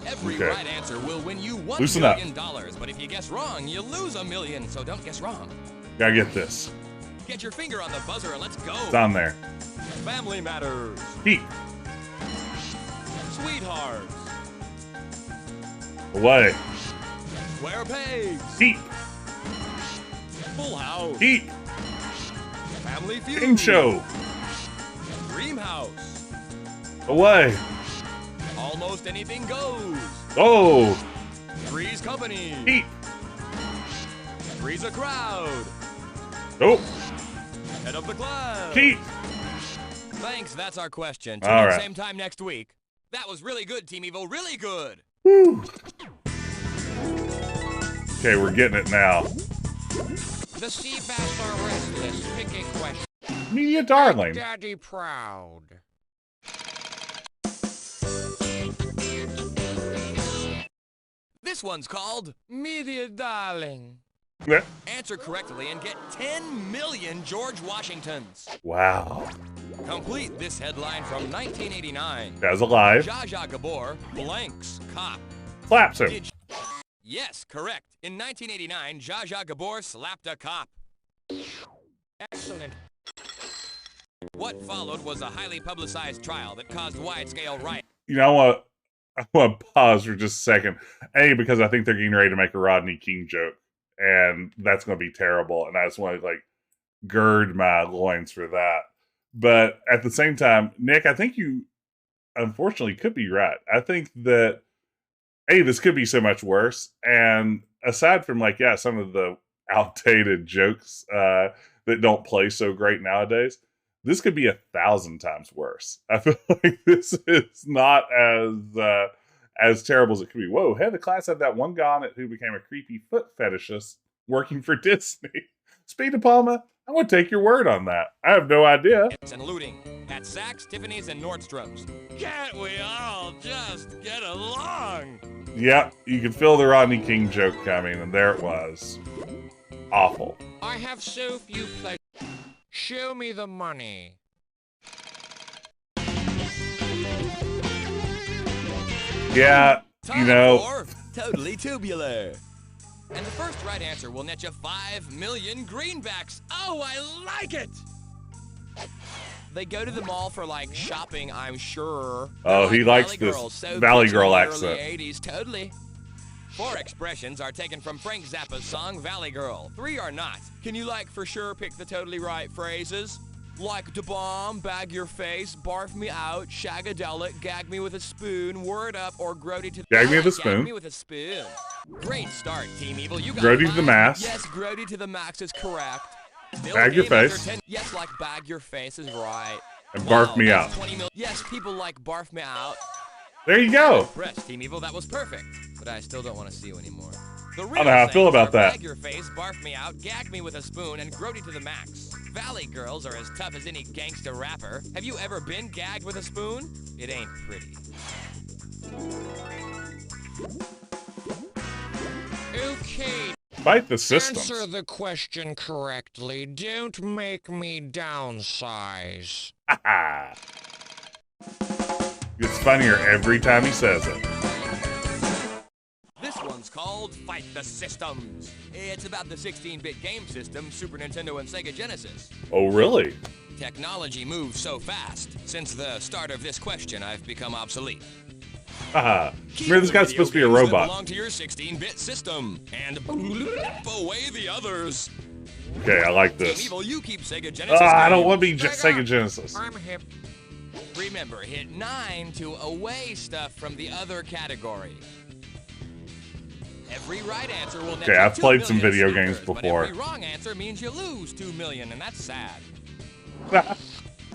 Every Okay. right answer will win you $1 Loosen up. million, but if you guess wrong, you lose $1 million, so don't guess wrong. Gotta get this. Get your finger on the buzzer and let's go. It's on there. Family Matters. Keep. Sweethearts. Away. Square Pegs. Keep. Full House. Keep. Family Feud. Game show. Dream House. Away. Almost Anything Goes. Oh. Three's Company. Keep. Three's a Crowd. Oh. Head of the Class. Keep. Thanks, that's our question. All Tune in right. same time next week. That was really good, Team Evil, really good. Woo. Okay, we're getting it now. The sea bass are restless. Pick a question. Media darling. Daddy proud. This one's called Me dear darling. Yeah. Answer correctly and get 10 million George Washingtons. Wow. Complete this headline from 1989. That's alive. Zsa Zsa Gabor blanks cop. Claps him. Did yes, correct. In 1989, Zsa Zsa Gabor slapped a cop. Excellent. What followed was a highly publicized trial that caused wide-scale riots. You know, I want to pause for just a second. A, because I think they're getting ready to make a Rodney King joke, and that's going to be terrible. And I just want to like gird my loins for that. But at the same time, Nick, I think you unfortunately could be right. I think that A, this could be so much worse. And aside from like, yeah, some of the outdated jokes that don't play so great nowadays, this could be 1,000 times worse. I feel like this is not as terrible as it could be. Whoa, hey, the class had that one guy on it who became a creepy foot fetishist working for Disney. Speed Diploma, I'm going to take your word on that. I have no idea. And looting at Saks, Tiffany's, and Nordstrom's. Can't we all just get along? Yeah, you can feel the Rodney King joke coming, and there it was. Awful. I have so few pleasures. Show me the money. Yeah, you know. For totally tubular. And the first right answer will net you 5 million greenbacks. Oh, I like it! They go to the mall for like shopping, I'm sure. Oh, he likes Valley this Girls, so Valley picture Girl the accent. Early 80s, totally. 4 expressions are taken from Frank Zappa's song Valley Girl. 3 are not. Can you like for sure pick the totally right phrases? Like da bomb, bag your face, barf me out, shagadelic, gag me with a spoon, word up, or grody to the Gag me with a Gag spoon. me with a spoon. Great start, Team Evil. You got Grody to the 5. max. Yes, grody to the max is correct. Still Bag your game after face. 10. Yes, like bag your face is right. And barf me that's out. 20 mil. Yes, people like barf me out. There you go. Press, Team Evil, that was perfect. But I still don't want to see you anymore. The real I don't know how I feel things about are that. Bag your face, barf me out, gag me with a spoon, and grody to the max. Valley girls are as tough as any gangster rapper. Have you ever been gagged with a spoon? It ain't pretty. Okay. Fight the system. Answer the question correctly. Don't make me downsize. It's funnier every time he says it. This one's called Fight the Systems. It's about the 16-bit game system, Super Nintendo and Sega Genesis. Oh, really? Technology moves so fast. Since the start of this question, I've become obsolete. Haha. Keep Remember, this the guy's video supposed to be a games that robot. belong to your 16-bit system, and away the others. Okay, I like Team this. Evil, you keep Sega Genesis. I don't games. want to be Sega Genesis. I'm hip. Remember, hit 9 to away stuff from the other category. Every right answer will net Okay, you I've 2 played some million video stickers, games but before. every wrong answer means you lose 2 million, and that's sad.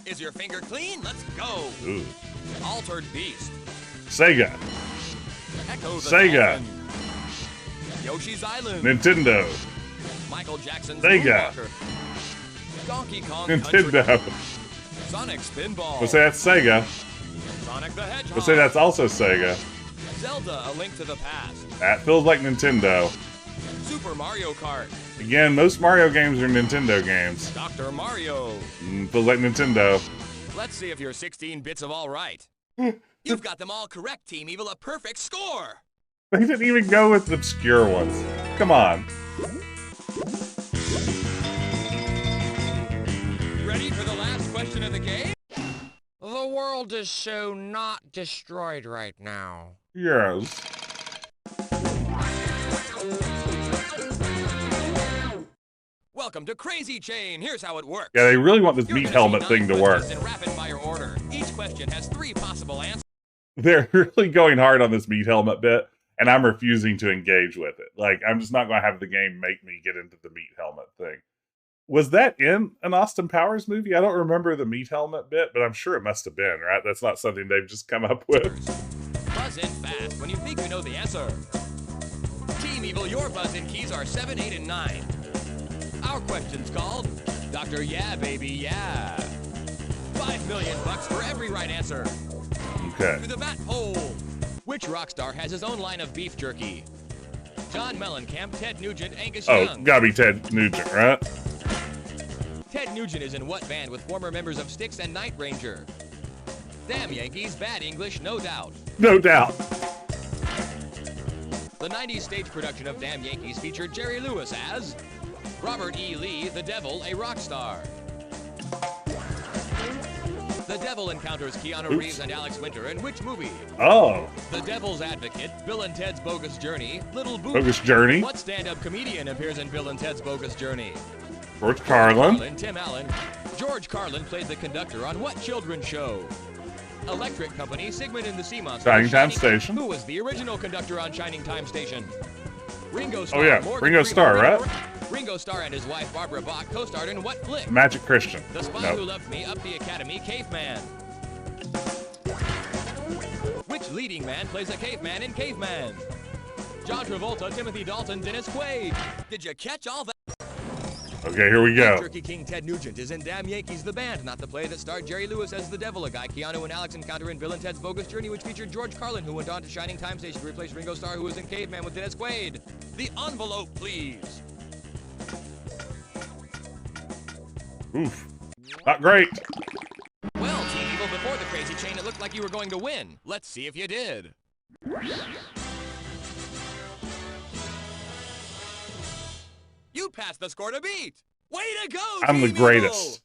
Is your finger clean? Let's go. Ooh. Altered Beast. Sega. Echo the Sega. Dolphin. Yoshi's Island. Nintendo. Michael Jackson's Sega. Moonwalker. Donkey Kong Nintendo. Country. Sonic Spinball. We'll say that's Sega. Sonic the Hedgehog. We'll say that's also Sega. Zelda: A Link to the Past. That feels like Nintendo. Super Mario Kart. Again, most Mario games are Nintendo games. Dr. Mario. Feels like Nintendo. Let's see if you're 16 bits of all right. You've got them all correct, Team Evil. A perfect score. They didn't even go with the obscure ones. Come on. Ready for the last question of the game? The world is so not destroyed right now. Yes. Welcome to Crazy Chain. Here's how it works. Yeah, they really want this You're meat gonna helmet see 9 thing to work. questions in rapid fire order. Each question has 3 possible answers. They're really going hard on this meat helmet bit, and I'm refusing to engage with it. Like, I'm just not going to have the game make me get into the meat helmet thing. Was that in an Austin Powers movie? I don't remember the meat helmet bit, but I'm sure it must have been, right? That's not something they've just come up with. Buzz in fast when you think you know the answer. Team Evil, your buzz-in keys are 7, 8, and 9. Our question's called Dr. Yeah, Baby, Yeah. $5 million for every right answer. Okay. To the bat pole. Which rock star has his own line of beef jerky? John Mellencamp, Ted Nugent, Angus Oh, Young. gotta be Ted Nugent, right? Ted Nugent is in what band with former members of Styx and Night Ranger? Damn Yankees, bad English, no doubt. No doubt. The 90s stage production of Damn Yankees featured Jerry Lewis as Robert E. Lee, the Devil, a rock star. The Devil encounters Keanu Reeves and Alex Winter in which movie? Oh, The Devil's Advocate, Bill and Ted's Bogus Journey, Little Boo. Bogus Journey. What stand-up comedian appears in Bill and Ted's Bogus Journey? George Carlin. Tim Allen. George Carlin played the conductor on what children's show? Electric Company, Sigmund and the Sea Monsters. Shining Time Station. Who was the original conductor on Shining Time Station? Ringo Starr. Oh yeah, Ringo Starr, right? Ringo Starr and his wife Barbara Bach co-starred in what flick? Magic Christian. The Spy No. Who Loved Me, Up the Academy, Caveman. Which leading man plays a caveman in Caveman? John Travolta, Timothy Dalton, Dennis Quaid. Did you catch all that? Okay, here we go. Turkey King Ted Nugent is in Damn Yankees the band, not the play that starred Jerry Lewis as the Devil, a guy Keanu and Alex encounter in Bill and Ted's Bogus Journey, which featured George Carlin, who went on to Shining Time Station to replace Ringo Starr, who was in Caveman with Dennis Quaid. The envelope, please. Oof. Not great. Well, Team Evil, before the crazy chain, it looked like you were going to win. Let's see if you did. You passed the score to beat. Way to go, I'm the Team greatest.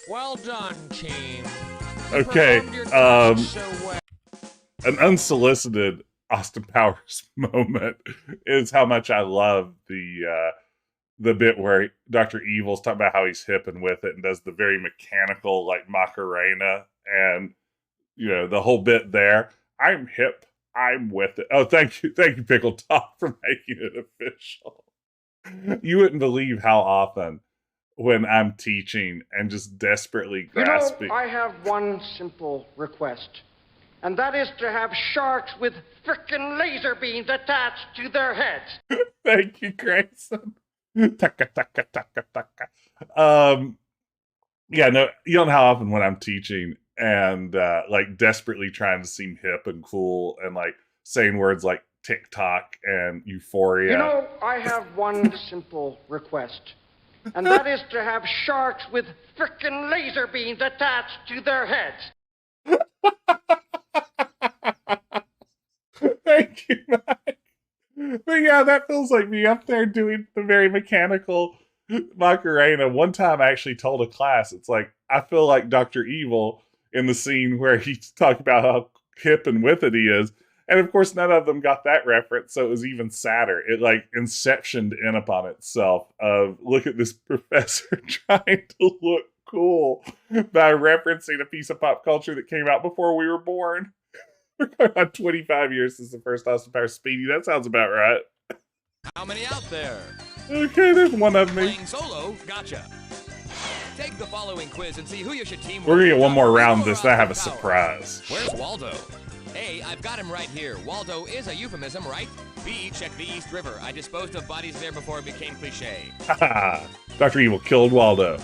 Well done, team. Okay. Performed your task so well. An unsolicited Austin Powers moment is how much I love the bit where Dr. Evil's talking about how he's hip and with it and does the very mechanical like Macarena and the whole bit there. I'm hip, I'm with it. Oh, thank you, Pickle Top, for making it official. You wouldn't believe how often when I'm teaching and just desperately grasping. I have one simple request, and that is to have sharks with frickin' laser beams attached to their heads. Thank you, Grayson. Taka, taka, taka, taka. Yeah, no, you don't know how often when I'm teaching and like desperately trying to seem hip and cool and like saying words like TikTok and euphoria. I have one simple request, and that is to have sharks with frickin' laser beams attached to their heads. Thank you, Mike. But yeah, that feels like me up there doing the very mechanical Macarena. One time I actually told a class, it's like, I feel like Dr. Evil in the scene where he's talking about how hip and with it he is. And of course, none of them got that reference, so it was even sadder. It like inceptioned in upon itself of, look at this professor trying to look cool by referencing a piece of pop culture that came out before we were born. We're going on 25 years since the first Austin Powers Speedy. That sounds about right. How many out there? Okay, there's one of me. Playing solo? Gotcha. Take the following quiz and see who you should team with. We're gonna get one more round of Or this. I have a Austin Powers. surprise. Where's Waldo? A, I've got him right here. Waldo is a euphemism, right? B, check the East River. I disposed of bodies there before it became cliche. Haha. Dr. Evil killed Waldo.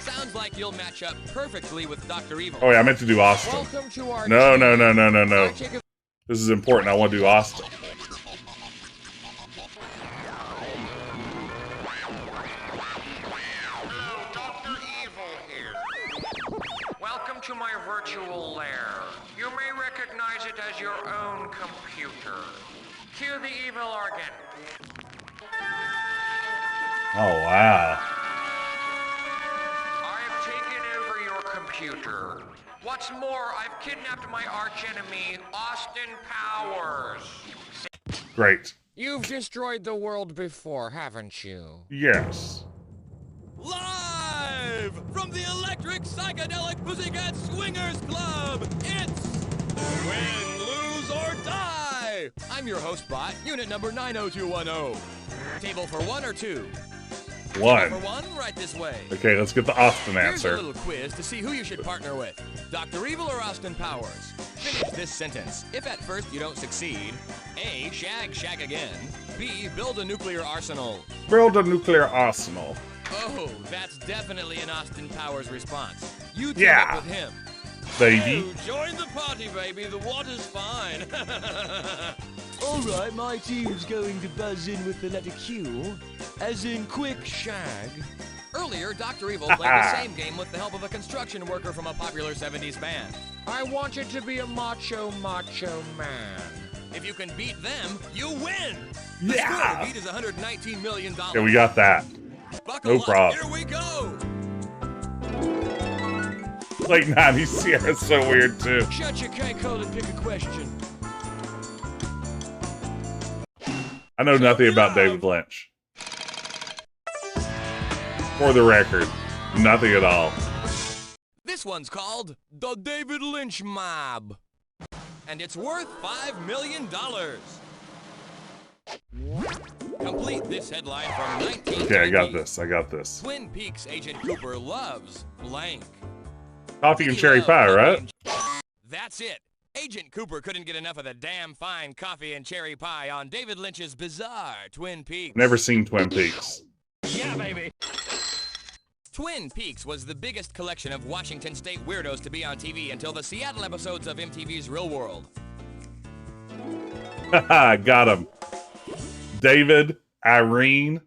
Sounds like you'll match up perfectly with Dr. Evil. Oh yeah, I meant to do Austin. Welcome to our No. I take a This is important. I want to do Austin. Dr. Evil here. Welcome to my virtual lair. You may recognize it as your own computer. Cue the evil organ. Oh wow. I have taken over your computer. What's more, I've kidnapped my archenemy, Austin Powers. Great. You've destroyed the world before, haven't you? Yes. Live from the Electric Psychedelic Pussycat Swingers Club, it's Win, Lose, or Die! I'm your host bot, unit number 90210. Table for one or two? One. Number one, right this way. Okay, let's get the Austin Here's a answer. little quiz to see who you should partner with. Dr. Evil or Austin Powers? Finish this sentence. If at first you don't succeed, A, shag again. B, build a nuclear arsenal. Build a nuclear arsenal. Oh, that's definitely an Austin Powers response. You team Yeah. up with him. baby. Oh, join the party, baby. The water's fine. Alright, my team's going to buzz in with the letter Q, as in quick shag. Earlier, Dr. Evil played the same game with the help of a construction worker from a popular 70s band. I want you to be a macho man. If you can beat them, you win! The Yeah. score to beat is $119 million. Yeah, we got that. Buckle No up, problem. here we go! Late 90s Sierra's so weird too. Shut your cake hole and pick a question. I know nothing about David Lynch. For the record, nothing at all. This one's called The David Lynch Mob. And it's worth $5 million. Complete this headline from 1990. Okay, I got this. I got this. Twin Peaks agent Cooper loves blank. Coffee and cherry pie, right? That's it. Agent Cooper couldn't get enough of the damn fine coffee and cherry pie on David Lynch's bizarre Twin Peaks. Never seen Twin Peaks. Yeah, baby. Twin Peaks was the biggest collection of Washington State weirdos to be on TV until the Seattle episodes of MTV's Real World. Haha, got him. David, Irene,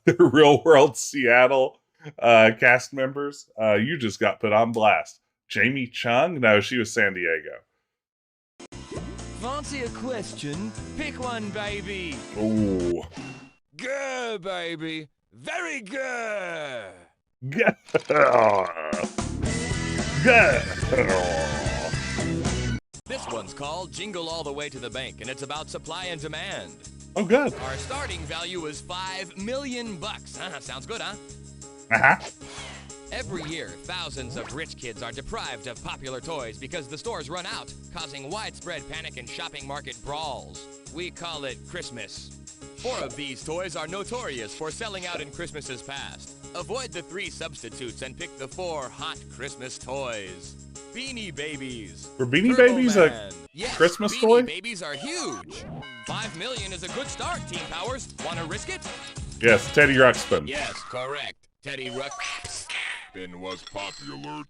the Real World Seattle cast members. You just got put on blast. Jamie Chung? No, she was San Diego. Fancy a question? Pick one, baby. Ooh. Grr, baby. Very grr. This one's called Jingle All the Way to the Bank, and it's about supply and demand. Oh, good. Our starting value is $5 million. Sounds good, huh? Uh-huh. Every year, thousands of rich kids are deprived of popular toys because the stores run out, causing widespread panic and shopping market brawls. We call it Christmas. 4 of these toys are notorious for selling out in Christmases past. Avoid the 3 substitutes and pick the 4 hot Christmas toys. Beanie Babies. Were Beanie Turbo Babies Man. a Christmas toy? Beanie Babies are huge. $5 million is a good start, Team Powers. Wanna risk it? Yes, Teddy Ruxpin. Yes, correct. Teddy Ruxpin Was popular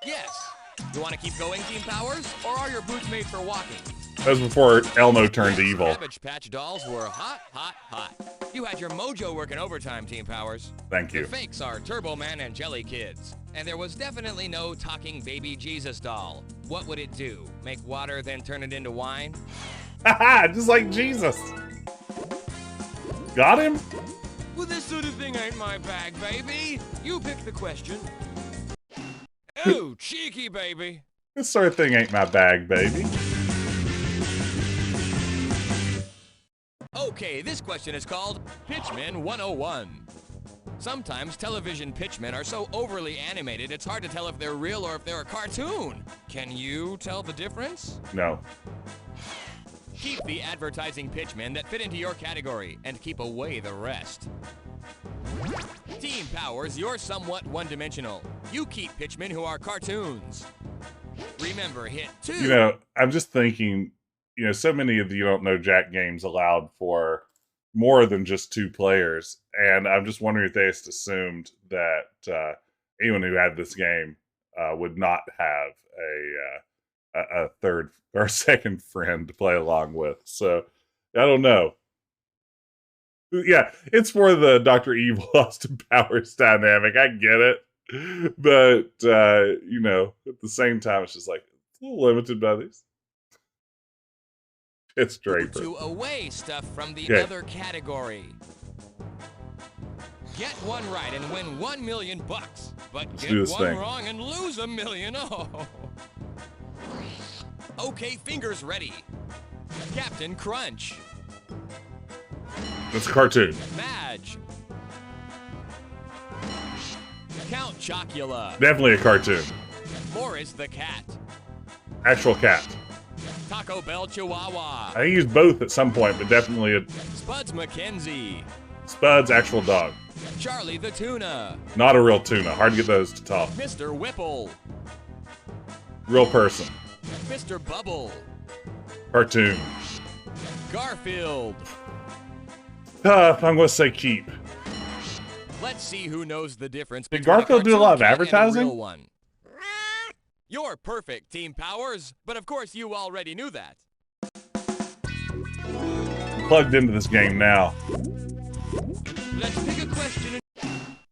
Yes. You want to keep going, Team Powers? Or are your boots made for walking? That was before Elmo turned evil. Cabbage Patch dolls were hot, hot, hot. You had your mojo working overtime, Team Powers. Thank you. The fakes are Turbo Man and Jelly Kids. And there was definitely no talking baby Jesus doll. What would it do? Make water, then turn it into wine? Haha, just like Jesus. Got him? Well, this sort of thing ain't my bag, baby. You pick the question. Oh, cheeky, baby. This sort of thing ain't my bag, baby. Okay, this question is called Pitchmen 101. Sometimes television pitchmen are so overly animated, it's hard to tell if they're real or if they're a cartoon. Can you tell the difference? No. Keep the advertising pitchmen that fit into your category and keep away the rest. Team Powers, you're somewhat one-dimensional. You keep pitchmen who are cartoons. Remember, hit 2. You know, I'm just thinking, you know, so many of the You Don't Know Jack games allowed for more than just 2 players, and I'm just wondering if they just assumed that anyone who had this game would not have a third or second friend to play along with. So, I don't know. Yeah, it's for the Dr. Evil Austin Powers dynamic. I get it. But, you know, at the same time, it's just like, it's a little limited by these. It's Draper. To away stuff from the Okay. other category. Get one right and win $1 million. But Let's get do this one thing. wrong and lose $1 million. Oh. Okay, fingers ready. Captain Crunch. It's a cartoon. Madge. Count Chocula. Definitely a cartoon. Morris the Cat. Actual cat. Taco Bell Chihuahua. I used both at some point, but definitely a Spuds McKenzie. Spud's actual dog. Charlie the Tuna. Not a real tuna. Hard to get those to talk. Mr. Whipple. Real person. Mr. Bubble. Cartoon. Garfield. I'm going to say keep. Let's see who knows the difference Did between Garfield do a lot of cartoon cat and a advertising? real one. You're perfect, Team Powers, but of course you already knew that. Plugged into this game now. Let's pick a question.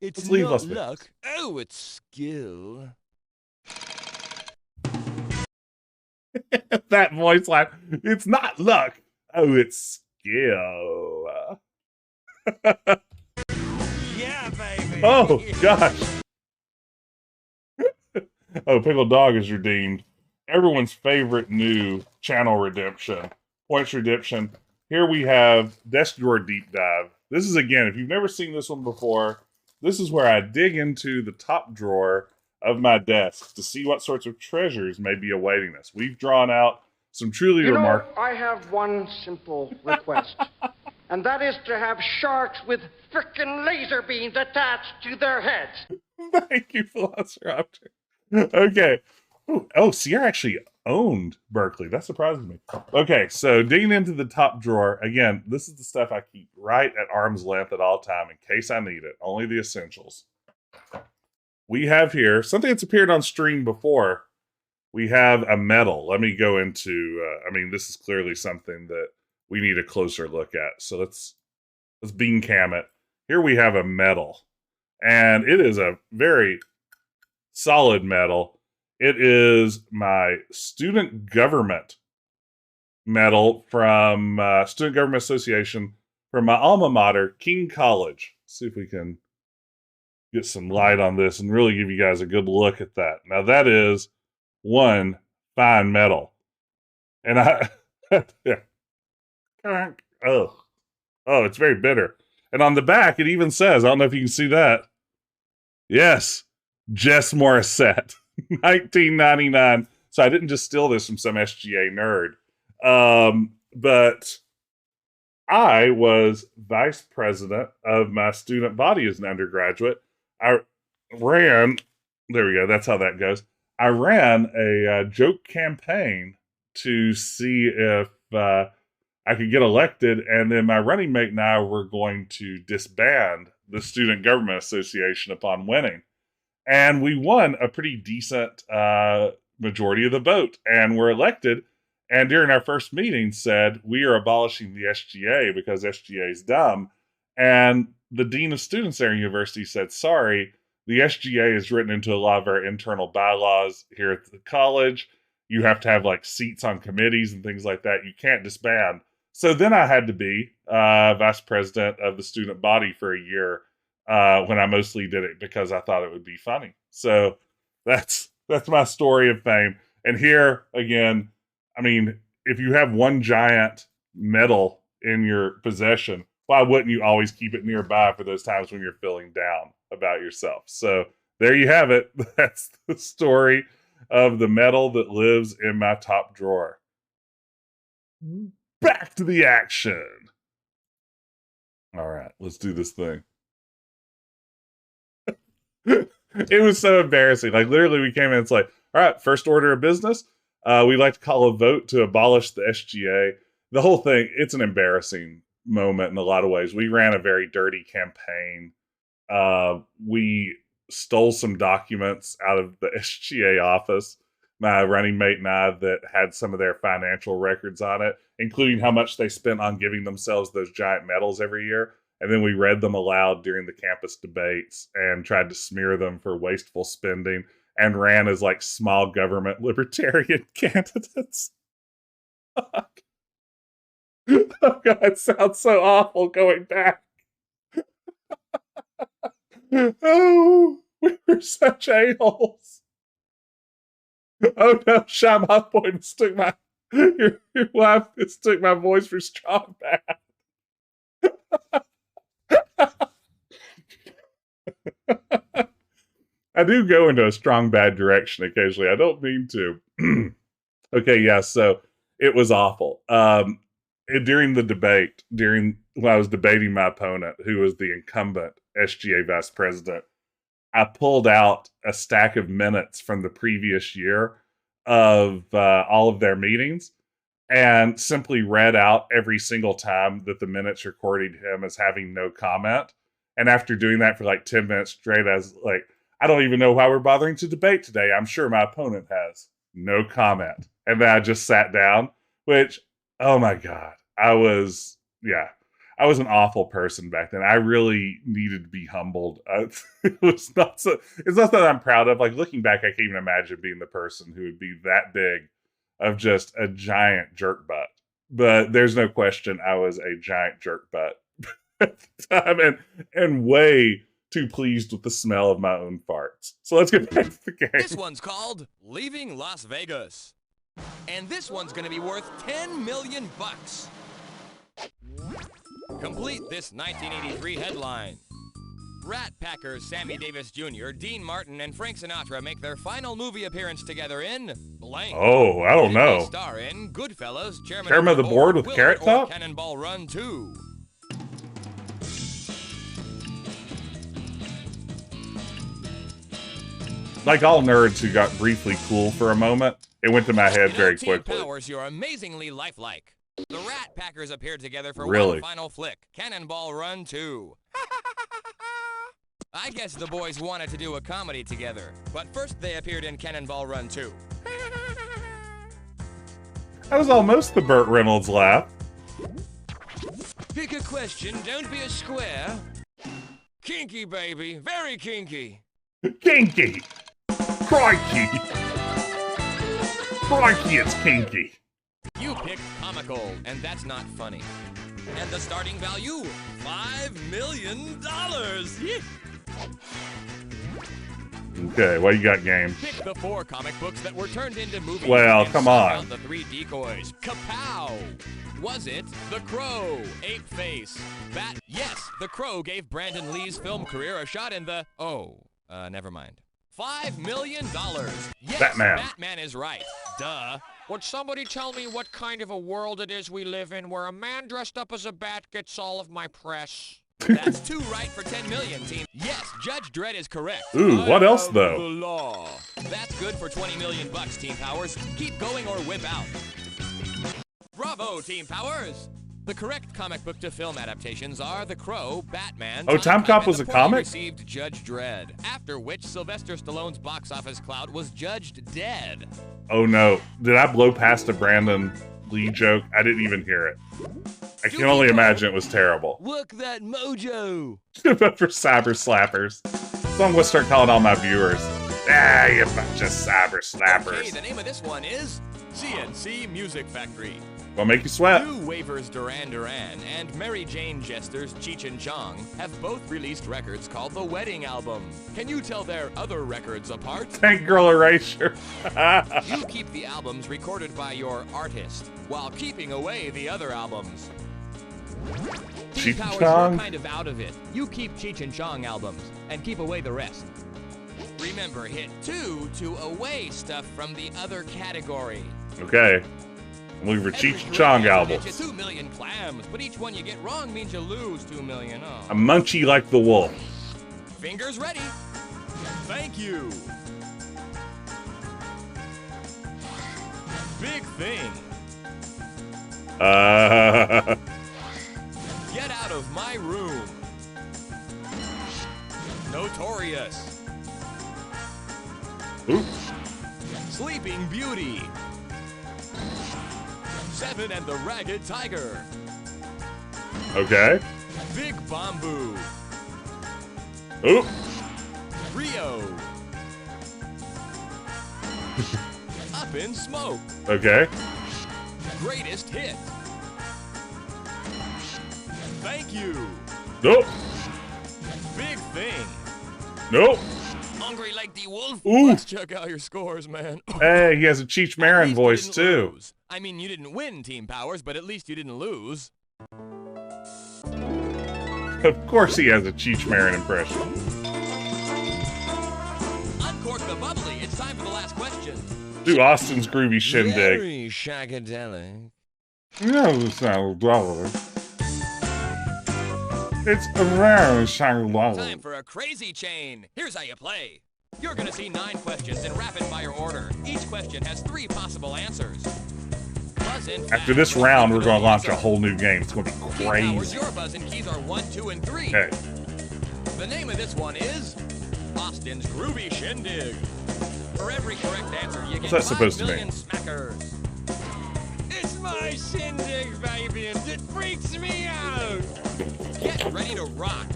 It's Let's leave not Las Vegas. luck. Oh, it's skill. That voice line. It's not luck. Oh, it's skill. Yeah, baby. Oh, gosh. Oh, Pickled Dog is redeemed. Everyone's favorite new channel redemption. Points redemption. Here we have Desk Drawer Deep Dive. This is, again, if you've never seen this one before, this is where I dig into the top drawer of my desk to see what sorts of treasures may be awaiting us. We've drawn out some truly remarkable... I have one simple request, and that is to have sharks with frickin' laser beams attached to their heads. Thank you, Velociraptor. Okay. Oh, Sierra actually owned Berkeley. That surprises me. Okay, so digging into the top drawer. Again, this is the stuff I keep right at arm's length at all time in case I need it. Only the essentials. We have here something that's appeared on stream before. We have a medal. Let me go into, this is clearly something that we need a closer look at. So let's bean cam it. Here we have a medal. And it is a very solid medal. It is my student government medal from Student Government Association from my alma mater, King College. Let's see if we can get some light on this and really give you guys a good look at that. Now that is one fine medal. And it's very bitter. And on the back, it even says, I don't know if you can see that. Yes, Jess Morissette, 1999. So I didn't just steal this from some SGA nerd. But I was vice president of my student body as an undergraduate. I ran, there we go, that's how that goes. I ran a joke campaign to see if I could get elected, and then my running mate and I were going to disband the Student Government Association upon winning. And we won a pretty decent majority of the vote, and were elected. And during our first meeting said, we are abolishing the SGA because SGA is dumb. And the dean of students there at university said, sorry, the SGA is written into a lot of our internal bylaws here at the college. You have to have like seats on committees and things like that. You can't disband. So then I had to be vice president of the student body for a year when I mostly did it because I thought it would be funny. So that's my story of fame. And here again, I mean, if you have one giant medal in your possession, why wouldn't you always keep it nearby for those times when you're feeling down about yourself? So there you have it. That's the story of the medal that lives in my top drawer. Back to the action. All right, let's do this thing. It was so embarrassing. Like, literally, we came in, it's like, all right, first order of business. We'd like to call a vote to abolish the SGA. The whole thing, it's an embarrassing moment in a lot of ways. We ran a very dirty campaign. We stole some documents out of the SGA office, my running mate and I, that had some of their financial records on it, including how much they spent on giving themselves those giant medals every year. And then we read them aloud during the campus debates and tried to smear them for wasteful spending and ran as like small government libertarian candidates. Fuck. Oh God, it sounds so awful going back. Oh, we were such a-holes. Oh no, Shamath boy mistook my your wife mistook my voice for strong bad. I do go into a strong bad direction occasionally. I don't mean to. Okay, yeah, so it was awful. During the debate, when I was debating my opponent, who was the incumbent SGA vice president, I pulled out a stack of minutes from the previous year of all of their meetings and simply read out every single time that the minutes recorded him as having no comment. And after doing that for like 10 minutes straight, I was like, I don't even know why we're bothering to debate today. I'm sure my opponent has. No comment. And then I just sat down, which, oh my God, I was an awful person back then. I really needed to be humbled. It's not that I'm proud of. Like, looking back, I can't even imagine being the person who would be that big of just a giant jerk butt. But there's no question I was a giant jerk butt at the time, and way too pleased with the smell of my own farts. So let's get back to the game. This one's called Leaving Las Vegas. And this one's gonna be worth 10 million bucks. Complete this 1983 headline. Rat Packers Sammy Davis Jr., Dean Martin, and Frank Sinatra make their final movie appearance together in blank. Oh, I don't know. Star in Goodfellas, Chairman of the Board with Carrot Top? Cannonball Run 2. Like all nerds who got briefly cool for a moment, it went to my head very quickly. Team Powers, you're amazingly lifelike. The Rat Packers appeared together for Really? one final flick, Cannonball Run 2. I guess the boys wanted to do a comedy together, but first they appeared in Cannonball Run 2. That was almost the Burt Reynolds laugh. Pick a question, don't be a square. Kinky, baby, very kinky. Kinky! Crikey! Crikey, it's kinky. You picked comical, and that's not funny. And the starting value, $5 million. Okay, what you got, game? Pick the 4 comic books that were turned into movies. Well, and come sort on. out the 3 decoys. Kapow! Was it The Crow, Ape Face, Bat? Yes, The Crow gave Brandon Lee's film career a shot in the... never mind. $5 million. Yes, Batman is right. Duh. Would somebody tell me what kind of a world it is we live in where a man dressed up as a bat gets all of my press? That's 2 right for 10 million, team. Yes, Judge Dredd is correct. Ooh, what else, though? The law. That's good for 20 million bucks, Team Powers. Keep going or whip out. Bravo, Team Powers. The correct comic book to film adaptations are The Crow, Batman. Oh, Time Cop was a comic? Received Judge Dredd, after which Sylvester Stallone's box office clout was judged dead. Oh no, did I blow past a Brandon Lee joke? I didn't even hear it. I can only imagine it was terrible. Work that mojo. For cyber slappers. So I'm gonna start calling all my viewers. Ah, you bunch of cyber slappers. Okay, the name of this one is CNC Music Factory. Gonna make you sweat. New Waivers Duran Duran and Mary Jane Jesters Cheech and Chong have both released records called The Wedding Album. Can you tell their other records apart? Tank Girl Erasure. You keep the albums recorded by your artist, while keeping away the other albums. Team Cheech and Powers, Chong? you're kind of out of it. You keep Cheech and Chong albums, and keep away the rest. Remember, hit 2 to away stuff from the other category. Okay. I'm looking for Cheech and Chong albums. Get you 2 million clams, but each one you get wrong means you lose 2 million. Oh. I'm munchy like the wolf. Fingers ready. Thank you. Big thing. Get out of my room. Notorious. Oops. Sleeping Beauty. 7 and the Ragged Tiger. Okay. Big Bamboo. Oop. Rio. Up in Smoke. Okay. Greatest Hit. Thank you. Nope. Big Thing. Nope. Hungry like the wolf. Ooh. Let's check out your scores, man. Hey, he has a Cheech Marin voice, too. Lose. I mean, you didn't win, Team Powers, but at least you didn't lose. Of course he has a Cheech Marin impression. Uncork the bubbly. It's time for the last question. Do Austin's groovy shindig. Very shagadelic. No, it's not dollar. It's a very shiny dollar. Time for a crazy chain. Here's how you play. You're gonna see 9 questions in rapid fire order. Each question has 3 possible answers. Buzz in After fast. this round, we're going to launch a whole new game. It's going to be Team Powers, crazy. your buzz in keys are 1, 2, and 3. Okay. The name of this one is Austin's Groovy Shindig. For every correct answer, you get What's that 5 supposed to million mean? smackers. It's my shindig, baby, and it freaks me out. Get ready to rock.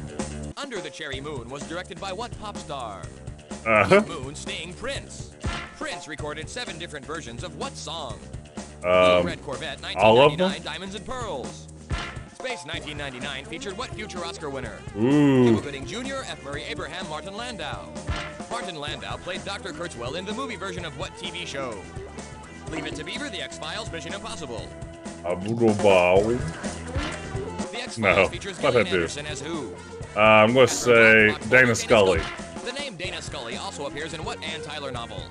Under the Cherry Moon was directed by what pop star? Uh-huh. Moon Sting Prince. Prince recorded 7 different versions of what song? Blue Red Corvette, all of 1999, Diamonds and Pearls. Space 1999 featured what future Oscar winner? Ooh. Cuba Gooding Jr., F. Murray Abraham, Martin Landau. Martin Landau played Dr. Kurtzwell in the movie version of what TV show? Leave It to Beaver, The X-Files, Mission Impossible. A boodle ball. The X-Files No, features what'd I Gillian do? Anderson as who? I'm going to say Dana Scully. The name Dana Scully also appears in what Ann Tyler novel?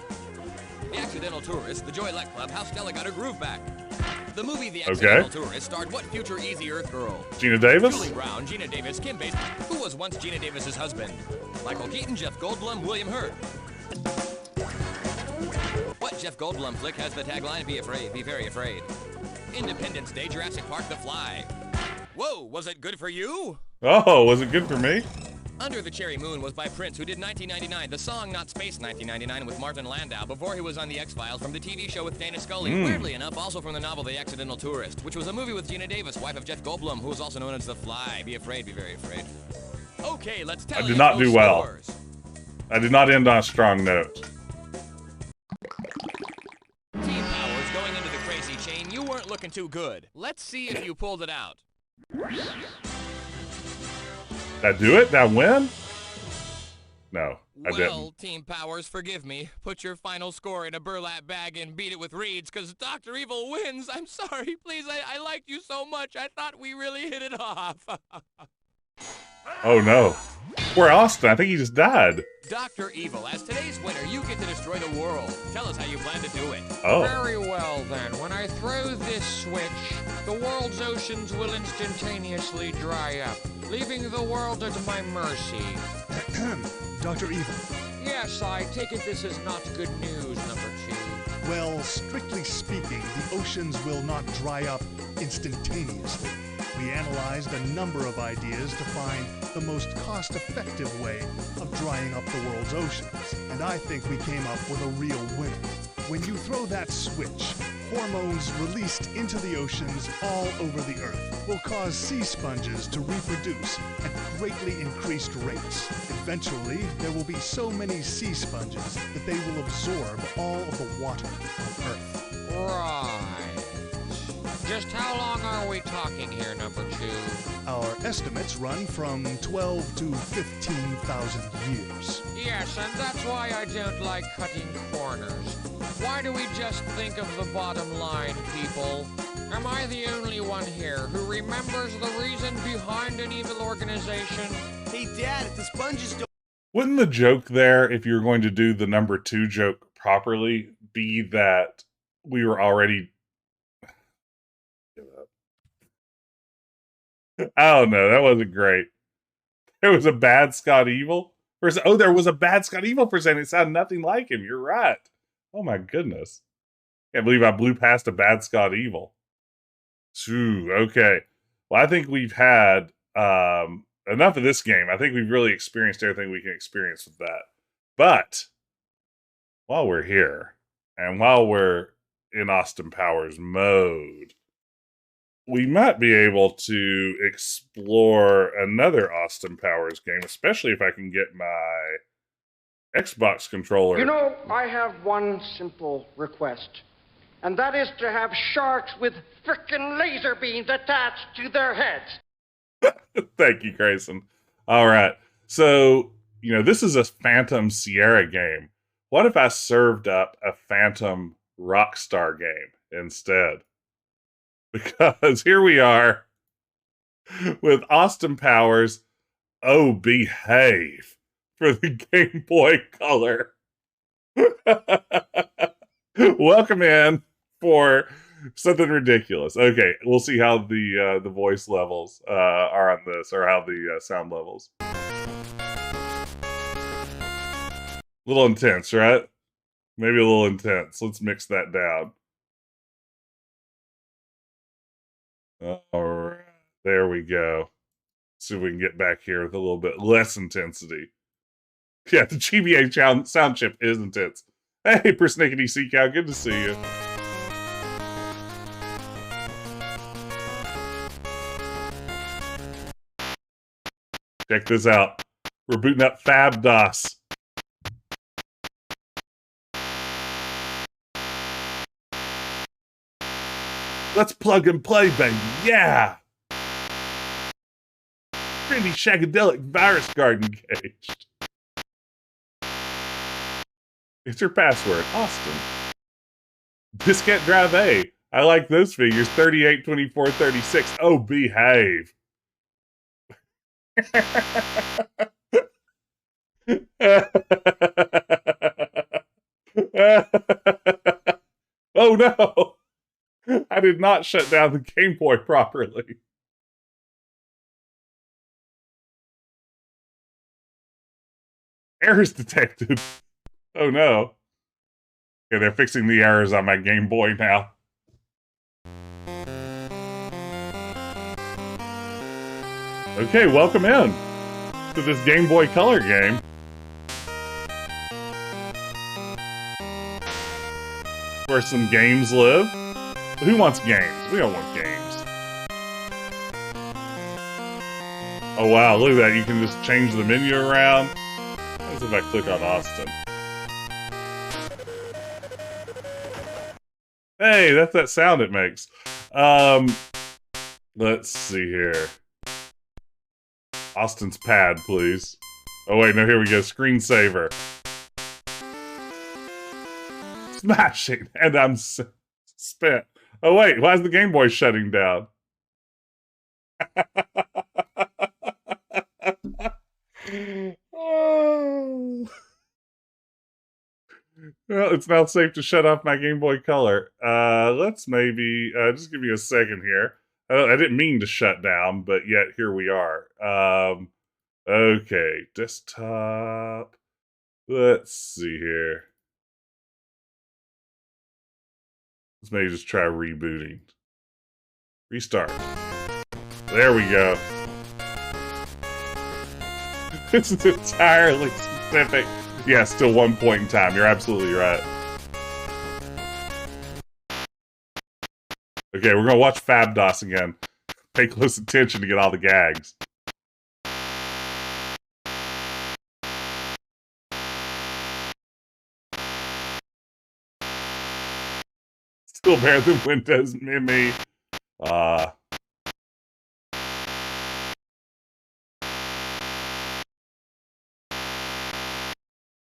The Accidental Tourist, The Joy Luck Club, How Stella Got Her Groove Back. The movie The Accidental Tourist starred what future Easy Earth girl? Gina Davis? Julie Brown, Gina Davis, Kim Basinger. Who was once Gina Davis's husband? Michael Keaton, Jeff Goldblum, William Hurt. What Jeff Goldblum flick has the tagline, Be Afraid, Be Very Afraid? Independence Day, Jurassic Park, The Fly. Whoa, was it good for you? Oh, was it good for me? Under the Cherry Moon was by Prince, who did 1999, the song Not Space 1999 with Martin Landau, before he was on The X-Files from the TV show with Dana Scully. Weirdly enough, also from the novel The Accidental Tourist, which was a movie with Gina Davis, wife of Jeff Goldblum, who was also known as The Fly. Be afraid, be very afraid. Okay, let's tell you. I did not do well. Scores. I did not end on a strong note. Team Powers going into the crazy chain, you weren't looking too good. Let's see if you pulled it out. Did I do it? Did I win? No, I Well, didn't. Team Powers, forgive me. Put your final score in a burlap bag and beat it with reeds, because Dr. Evil wins. I'm sorry, please. I liked you so much. I thought we really hit it off. Oh no. Poor Austin, I think he just died. Dr. Evil, as today's winner, you get to destroy the world. Tell us how you plan to do it. Oh. Very well, then. When I throw this switch, the world's oceans will instantaneously dry up, leaving the world at my mercy. Dr. Evil. Yes, I take it this is not good news, number 2. Well, strictly speaking, the oceans will not dry up instantaneously. We analyzed a number of ideas to find the most cost-effective way of drying up the world's oceans, and I think we came up with a real winner. When you throw that switch, hormones released into the oceans all over the Earth will cause sea sponges to reproduce at greatly increased rates. Eventually, there will be so many sea sponges that they will absorb all of the water on Earth. Right. Just how long are we talking here, number 2? Our estimates run from 12 to 15,000 years. Yes, and that's why I don't like cutting corners. Why do we just think of the bottom line, people? Am I the only one here who remembers the reason behind an evil organization? Hey, Dad, if the sponges don't... Wouldn't the joke there, if you were going to do the number 2 joke properly, be that we were already... I don't know, that wasn't great. There was a bad Scott Evil? Oh, there was a bad Scott Evil present. It sounded nothing like him. You're right. Oh my goodness. Can't believe I blew past a bad Scott Evil. Phew, okay. Well, I think we've had enough of this game. I think we've really experienced everything we can experience with that. But while we're here, and while we're in Austin Powers mode, we might be able to explore another Austin Powers game, especially if I can get my Xbox controller. You know, I have one simple request, and that is to have sharks with frickin' laser beams attached to their heads. Thank you, Grayson. All right. So, this is a Phantom Sierra game. What if I served up a Phantom Rockstar game instead? Because here we are with Austin Powers, Oh Behave, for the Game Boy Color. Welcome in for something ridiculous. Okay, we'll see how the voice levels are on this, or how the sound levels. A little intense, right? Maybe a little intense. Let's mix that down. All right, there we go. See if we can get back here with a little bit less intensity. Yeah, the GBA sound chip is intense. Hey, Persnickety Sea Cow, good to see you. Check this out. We're booting up FabDOS. Let's plug and play, baby. Yeah! Trendy shagadelic virus guard engaged. It's your password, Austin. Diskette Drive A. I like those figures. 38, 24, 36. Oh, behave. Oh no! I did not shut down the Game Boy properly. Errors detected. Oh no. Okay, they're fixing the errors on my Game Boy now. Okay, welcome in to this Game Boy Color game. Where some games live. Who wants games? We don't want games. Oh wow, look at that. You can just change the menu around. What if I click on Austin? Hey, that's that sound it makes. Let's see here. Austin's pad, please. Oh wait, no, here we go. Screensaver. Smashing, and I'm spent. Oh wait, why is the Game Boy shutting down? Oh. Well, it's now safe to shut off my Game Boy Color. Let's maybe just give me a second here. I didn't mean to shut down, but yet here we are. Okay, desktop. Let's see here. Let's maybe just try rebooting. Restart. There we go. This is entirely specific. Yeah, still 1 point in time. You're absolutely right. Okay, we're gonna watch FabDOS again. Pay close attention to get all the gags. Still better than Windows Mimi.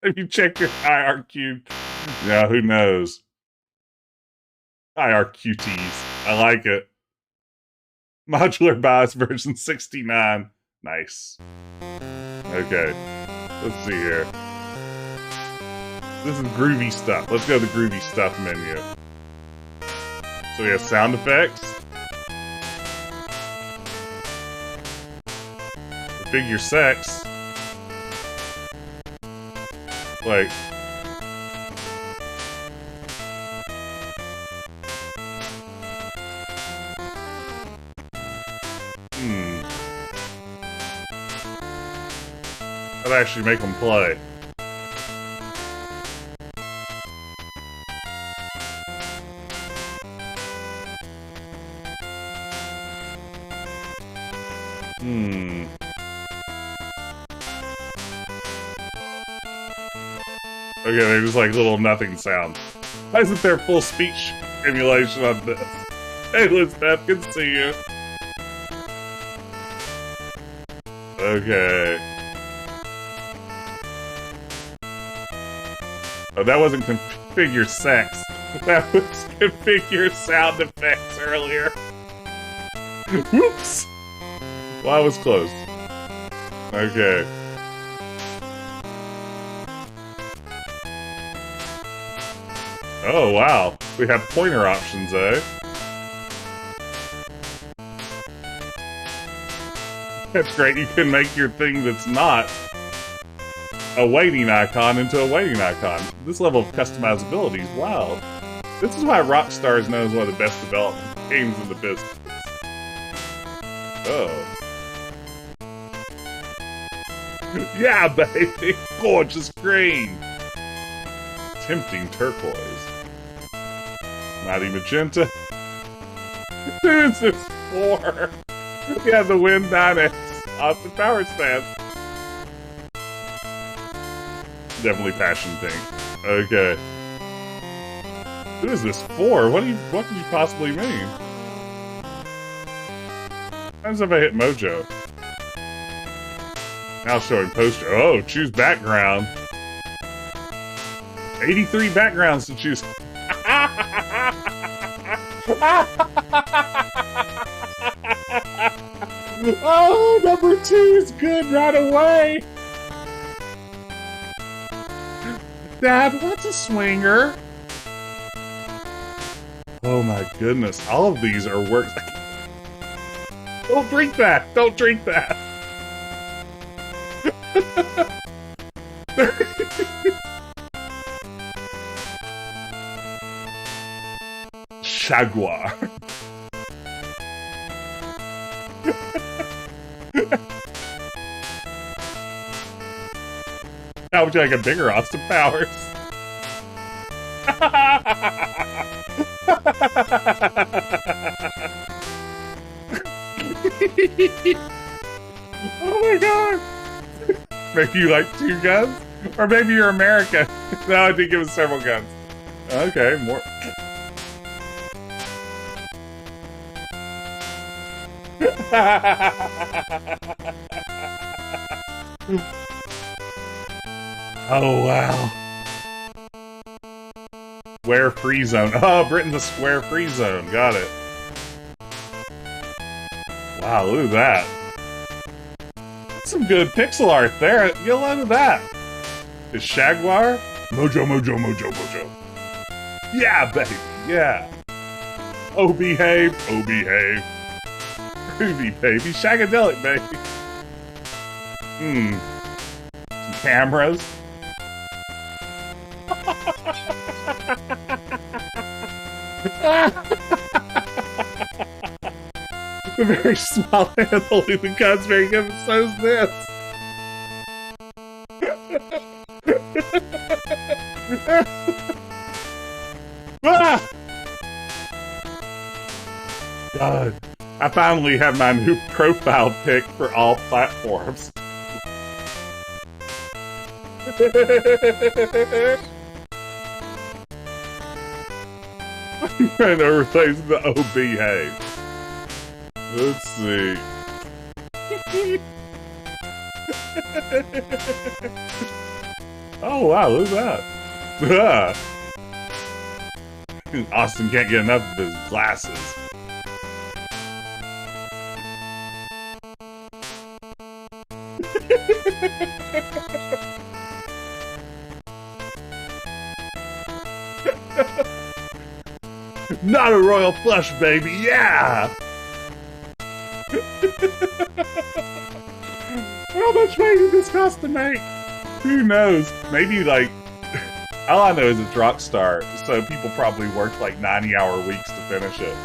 Have you checked your IRQ? Yeah, who knows? IRQTs. I like it. Modular BIOS version 69. Nice. Okay. Let's see here. This is groovy stuff. Let's go to the groovy stuff menu. So we have sound effects. Figure sex. Like. That'd actually make them play. Okay, they're just like little nothing sounds. Why isn't there full speech emulation on this? Hey, Elizabeth, good to see you. Okay. Oh, that wasn't configure sex. That was configure sound effects earlier. Whoops! Well, I was close. Okay. Oh, wow. We have pointer options, eh? That's great. You can make your thing that's not a waiting icon into a waiting icon. This level of customizability is wild. This is why Rockstar is known as one of the best development games in the business. Oh. Yeah, baby. Gorgeous green. Tempting turquoise. Mighty magenta. Who's this for? Yeah, the Wind Dynex. Austin Powers fans. Definitely passion pink. Okay. Who is this for? What did you possibly mean? As if I hit Mojo. Now showing poster. Oh, choose background. 83 backgrounds to choose. Oh, number 2 is good right away. Dad, what's a swinger? Oh my goodness, all of these are works. Don't drink that! Don't drink that! Jaguar. How would you like a bigger Austin Powers? Oh my god! Maybe you like 2 guns? Or maybe you're American. No, I did give us several guns. Okay, more. Oh, wow. Square free zone. Oh, Britain's a square free zone. Got it. Wow, look at that. That's some good pixel art there. Get a load of that. Is Jaguar? Mojo, mojo, mojo, mojo. Yeah, baby. Yeah. Oh, behave. Oh, behave. Groovy, baby. Shagadelic, baby. Some cameras. A very small hand holding the gun's very good, but so is this. Ah! God. I finally have my new profile pic for all platforms. I'm trying to replace the oh behave. Let's see. Oh wow, look at that. Austin can't get enough of his glasses. Not a royal flush, baby, yeah! How much money did this cost to make? Who knows? Maybe like, all I know is it's Rockstar, so people probably worked like 90-hour weeks to finish it.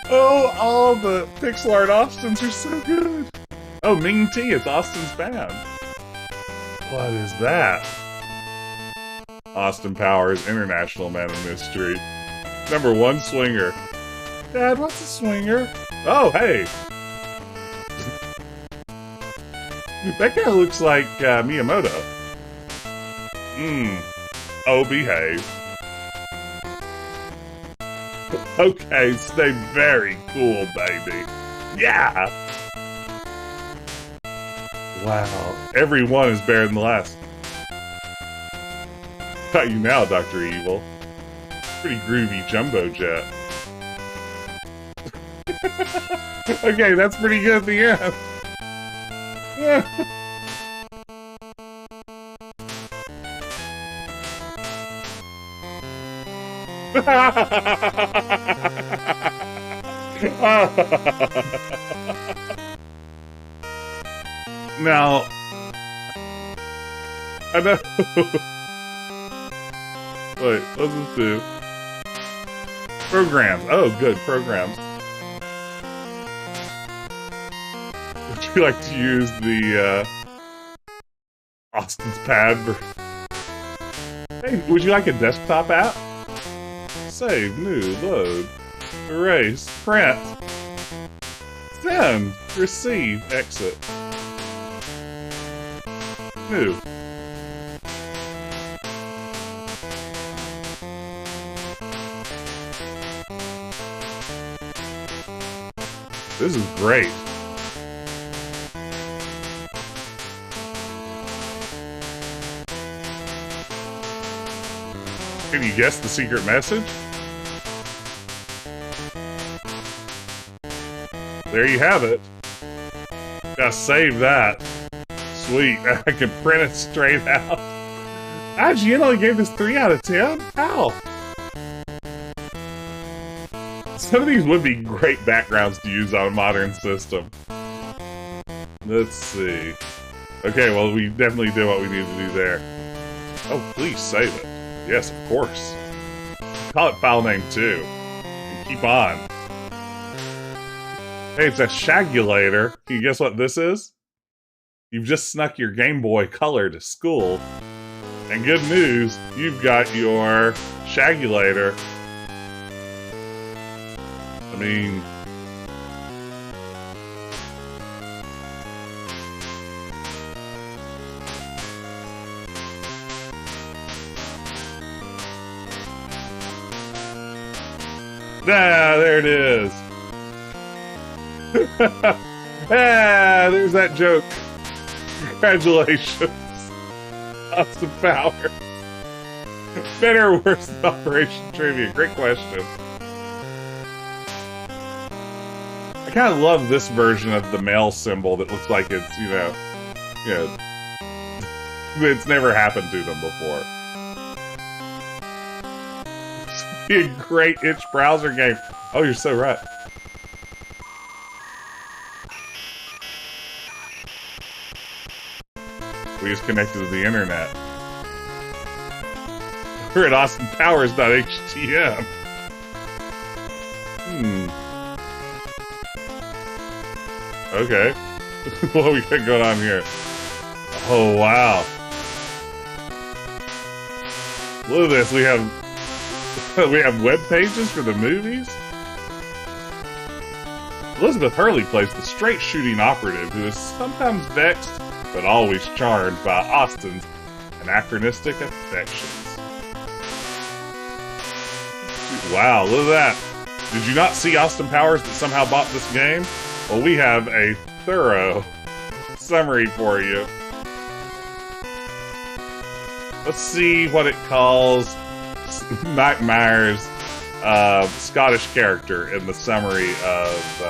Oh, all the pixel art Austins are so good. Oh, Ming T, it's Austin's band. What is that? Austin Powers, International Man of Mystery. Number 1 swinger. Dad, what's a swinger? Oh, hey! That guy looks like Miyamoto. Oh, behave. Okay, stay very cool, baby. Yeah! Wow, every one is better than the last. Got you now, Dr. Evil. Pretty groovy jumbo jet. Okay, that's pretty good at the end. Now, I know. Wait, what's this do? Programs. Oh, good, programs. we like to use the Austin's pad for... Hey, would you like a desktop app? Save, new, load, erase, print, send, receive, exit. New. This is great. Can you guess the secret message? There you have it. Gotta save that. Sweet, I can print it straight out. IGN only gave this 3 out of 10? How? Some of these would be great backgrounds to use on a modern system. Let's see. Okay, well, we definitely did what we needed to do there. Oh, please save it. Yes, of course. Call it file name 2. And keep on. Hey, it's a Shagulator. Can you guess what this is? You've just snuck your Game Boy Color to school. And good news, you've got your Shagulator. I mean... Ah, there it is. Ah, there's that joke. Congratulations. Austin Powers. Better or worse than Operation Trivia? Great question. I kind of love this version of the male symbol that looks like it's, you know, it's never happened to them before. It's be a great itch browser game. Oh, you're so right. We just connected to the internet. We're at austinpowers.htm. Okay. What we got going on here? Oh, wow. Look at this. We have web pages for the movies. Elizabeth Hurley plays the straight-shooting operative who is sometimes vexed but always charmed by Austin's anachronistic affections. Wow, look at that. Did you not see Austin Powers that somehow bought this game? Well, we have a thorough summary for you. Let's see what it calls Mike Myers' Scottish character in the summary of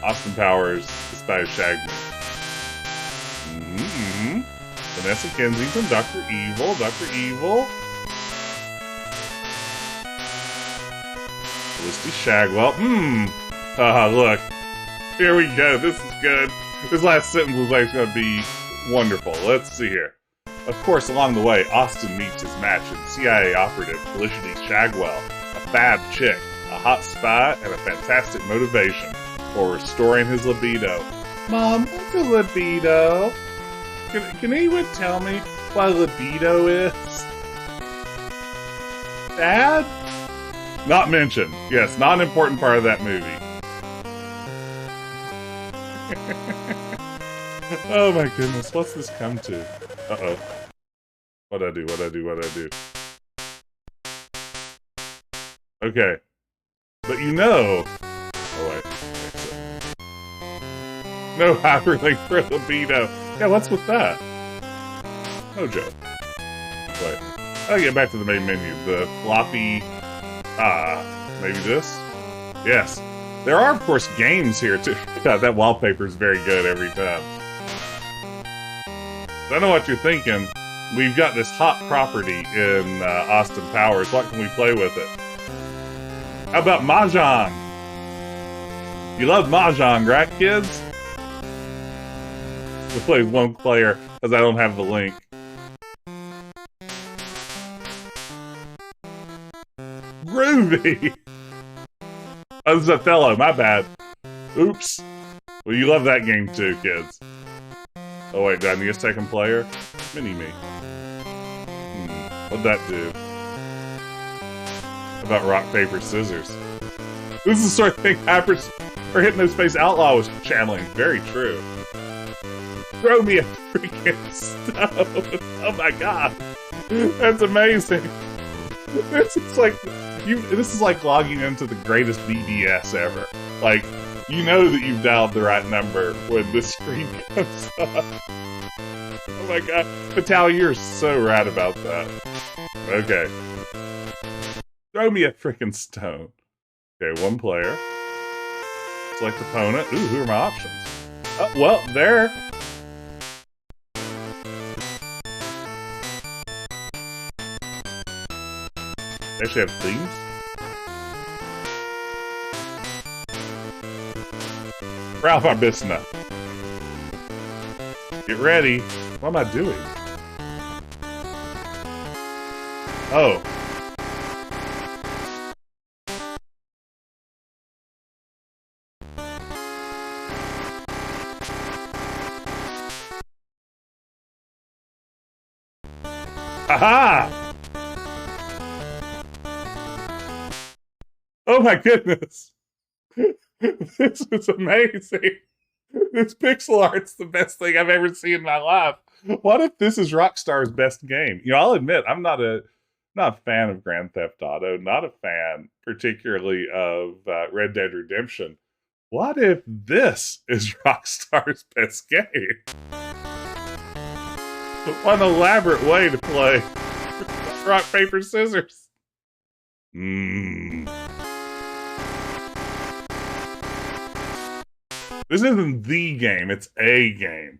Austin Powers' The Spanish Shagman. Vanessa Kensington, Dr. Evil, Dr. Evil. Felicity Shagwell. Look. Here we go. This is good. This last sentence was like it's going to be wonderful. Let's see here. Of course, along the way, Austin meets his match in CIA operative Felicity Shagwell, a fab chick, a hot spy, and a fantastic motivation for restoring his libido. Mom, what's a libido? Can anyone tell me what libido is? Dad? Not mentioned. Yes, not an important part of that movie. Oh my goodness, what's this come to? Uh-oh. What'd I do? Okay. But you know... Oh wait. No hyperlink for libido. Yeah, what's with that? No joke. Wait. I'll get back to the main menu. The floppy... maybe this? Yes. There are, of course, games here, too. God, that wallpaper is very good every time. So I know what you're thinking. We've got this hot property in Austin Powers. What can we play with it? How about Mahjong? You love Mahjong, right, kids? We'll play one player, because I don't have the link. Groovy! Oh, this is Othello, my bad. Oops. Well, you love that game too, kids. Oh wait, do I need a second player? Mini-me. What'd that do? How about rock, paper, scissors? This is the sort of thing Hyper or Hypnospace Outlaw was channeling. Very true. Throw me a freaking stone. Oh my god. That's amazing. This is like logging into the greatest BBS ever. Like, you know that you've dialed the right number when this screen comes up. Oh my god. Vital, you're so right about that. Okay. Throw me a freaking stone. Okay, one player. Select opponent. Ooh, who are my options? Oh, well, there. They actually have themes. Ralph Arbisna. Get ready. What am I doing? Oh. Aha! Oh my goodness. This is amazing. This pixel art's the best thing I've ever seen in my life. What if this is Rockstar's best game? You know, I'll admit, I'm not a fan of Grand Theft Auto, not a fan particularly of Red Dead Redemption. What if this is Rockstar's best game? What an elaborate way to play rock, paper, scissors. This isn't the game, it's a game.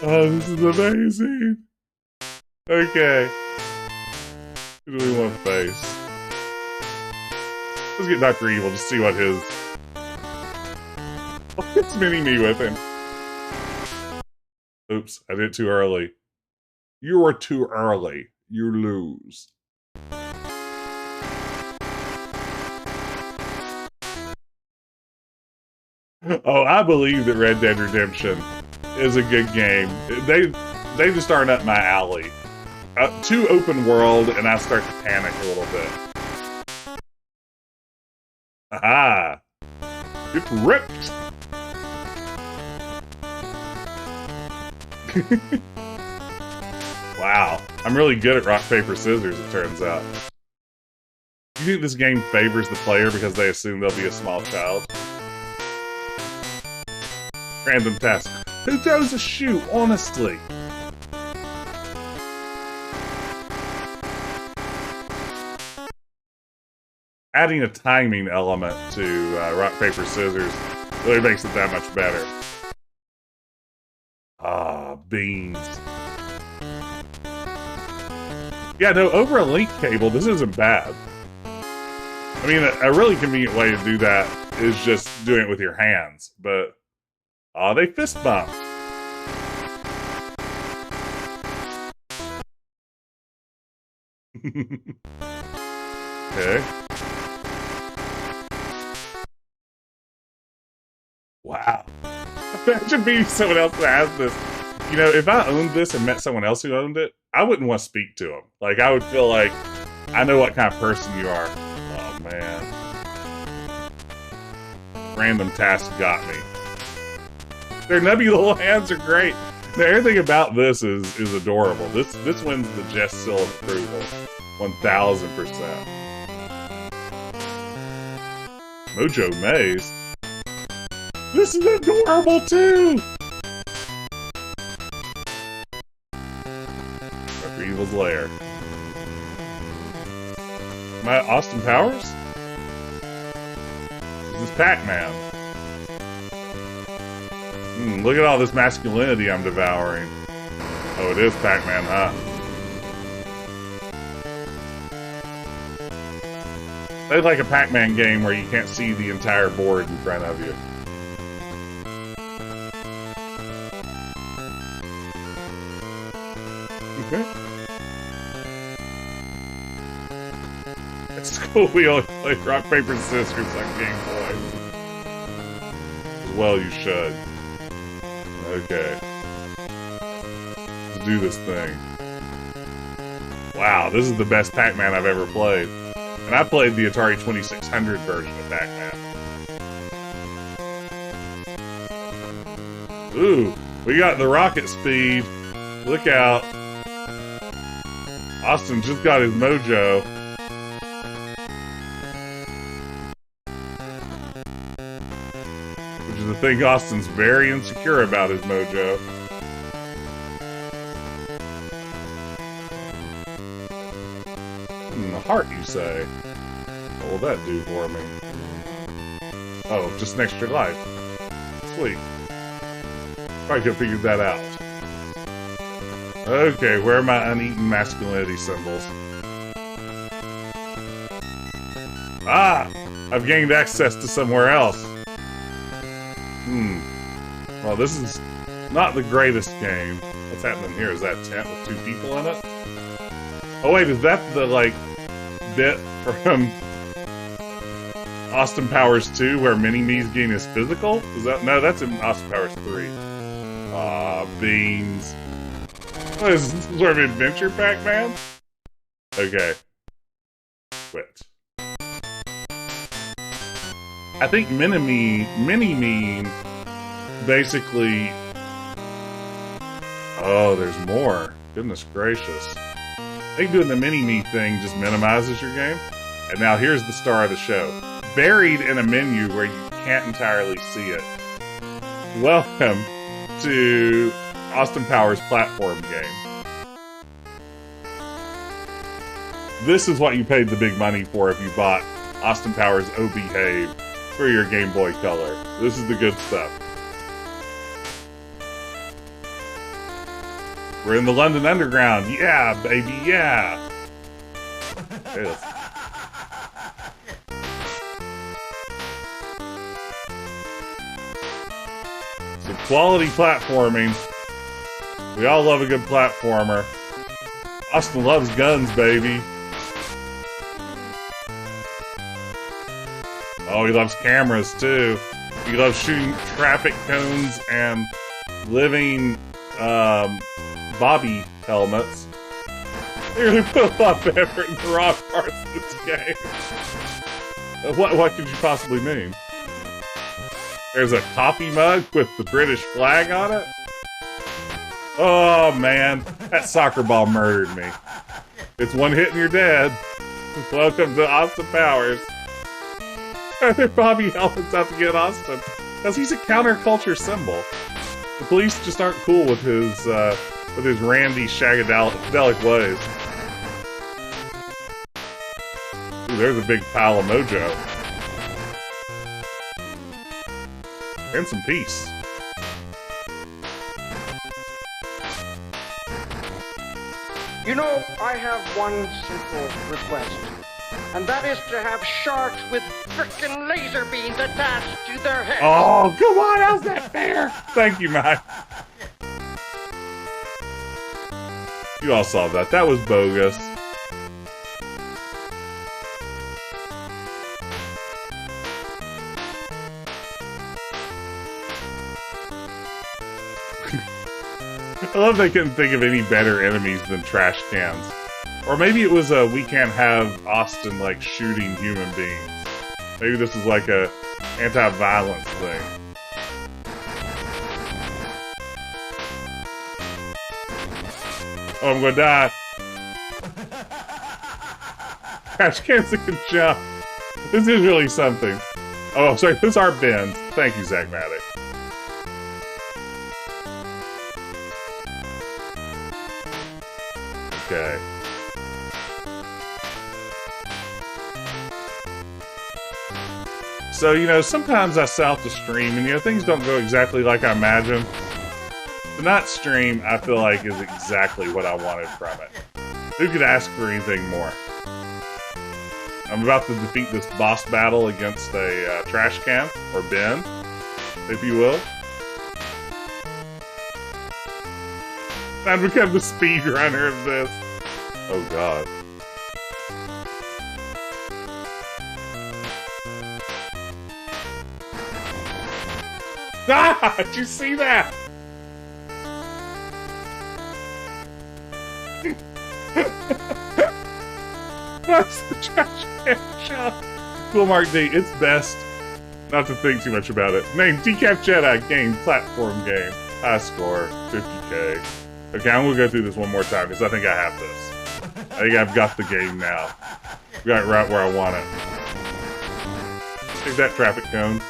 Oh, this is amazing. Okay. Who do we want to face? Let's get Dr. Evil to see what his... Oh, it's Mini-Me with him. Oops, I did it too early. You were too early. You lose. Oh, I believe that Red Dead Redemption is a good game. They just aren't up my alley. Too open world, and I start to panic a little bit. Aha! It's ripped! Wow. I'm really good at rock, paper, scissors, it turns out. Do you think this game favors the player because they assume they'll be a small child? Random task. Who throws a shoe, honestly? Adding a timing element to rock, paper, scissors really makes it that much better. Ah, beans. Yeah, no, over a link cable, this isn't bad. I mean, a really convenient way to do that is just doing it with your hands, but... Aw, they fist bumped. Okay. Wow. Imagine being someone else that has this. You know, if I owned this and met someone else who owned it, I wouldn't want to speak to them. Like, I would feel like, I know what kind of person you are. Oh, man. Random task got me. Their nubby little hands are great. Now, everything about this is adorable. This wins the Jess seal of approval. 1000%. Mojo Maze. This is adorable too! Dr. Evil's lair. Am I Austin Powers? This is Pac-Man. Look at all this masculinity I'm devouring. Oh, it is Pac-Man, huh? They like a Pac-Man game where you can't see the entire board in front of you. At school, we always play rock, paper, scissors on Game Boy. Well, you should. Okay. Let's do this thing. Wow, this is the best Pac-Man I've ever played. And I played the Atari 2600 version of Pac-Man. Ooh, we got the rocket speed. Look out. Austin just got his mojo. Which is the thing Austin's very insecure about, his mojo. A heart, you say? What will that do for me? Oh, just an extra life. Sweet. Probably could have figured that out. Okay, where are my uneaten masculinity symbols? Ah! I've gained access to somewhere else. Well, this is not the greatest game. What's happening here? Is that tent with 2 people in it? Oh wait, is that the, like, bit from Austin Powers 2 where Mini-Me's gain his physical? Is that... No, that's in Austin Powers 3. Aw, beans. What is this, sort of adventure Pac-Man? Okay. Quit. I think Mini-Me basically... Oh, there's more. Goodness gracious. I think doing the Mini-Me thing just minimizes your game. And now here's the star of the show. Buried in a menu where you can't entirely see it. Welcome to Austin Powers platform game. This is what you paid the big money for if you bought Austin Powers Oh Behave for your Game Boy Color. This is the good stuff. We're in the London Underground. Yeah, baby, yeah. Yes. Some quality platforming. We all love a good platformer. Austin loves guns, baby. Oh, he loves cameras, too. He loves shooting traffic cones and living, Bobby helmets. They really put a lot of effort in the wrong parts of this game. What could you possibly mean? There's a coffee mug with the British flag on it? Oh, man. That soccer ball murdered me. It's one hit and you're dead. Welcome to Austin Powers. Their Bobby helmets out to get Austin. Because he's a counterculture symbol. The police just aren't cool with his randy, shagadelic ways. Ooh, there's a big pile of mojo. And some peace. You know, I have one simple request, and that is to have sharks with frickin' laser beams attached to their heads. Oh, come on, how's that fair? Thank you, Matt. You all saw that. That was bogus. I love they couldn't think of any better enemies than trash cans. Or maybe it was a we can't have Austin, like, shooting human beings. Maybe this is like a anti-violence thing. Oh, I'm gonna die. Trash cans that can jump. This is really something. Oh, sorry, those are bins. Thank you, Zach Maddox. Okay. So, you know, sometimes I south the stream and, you know, things don't go exactly like I imagined. Tonight's stream, I feel like, is exactly what I wanted from it. Who could ask for anything more? I'm about to defeat this boss battle against a trash can, or bin, if you will. I've become the speedrunner of this. Oh god. Ah! Did you see that? That's the trash can shot. Cool Mark D, it's best not to think too much about it. Name Decaf Jedi game, platform game. High score, 50K. Okay, I'm gonna go through this one more time because I think I have this. I think I've got the game now. Got it right where I want it. Take that traffic cone.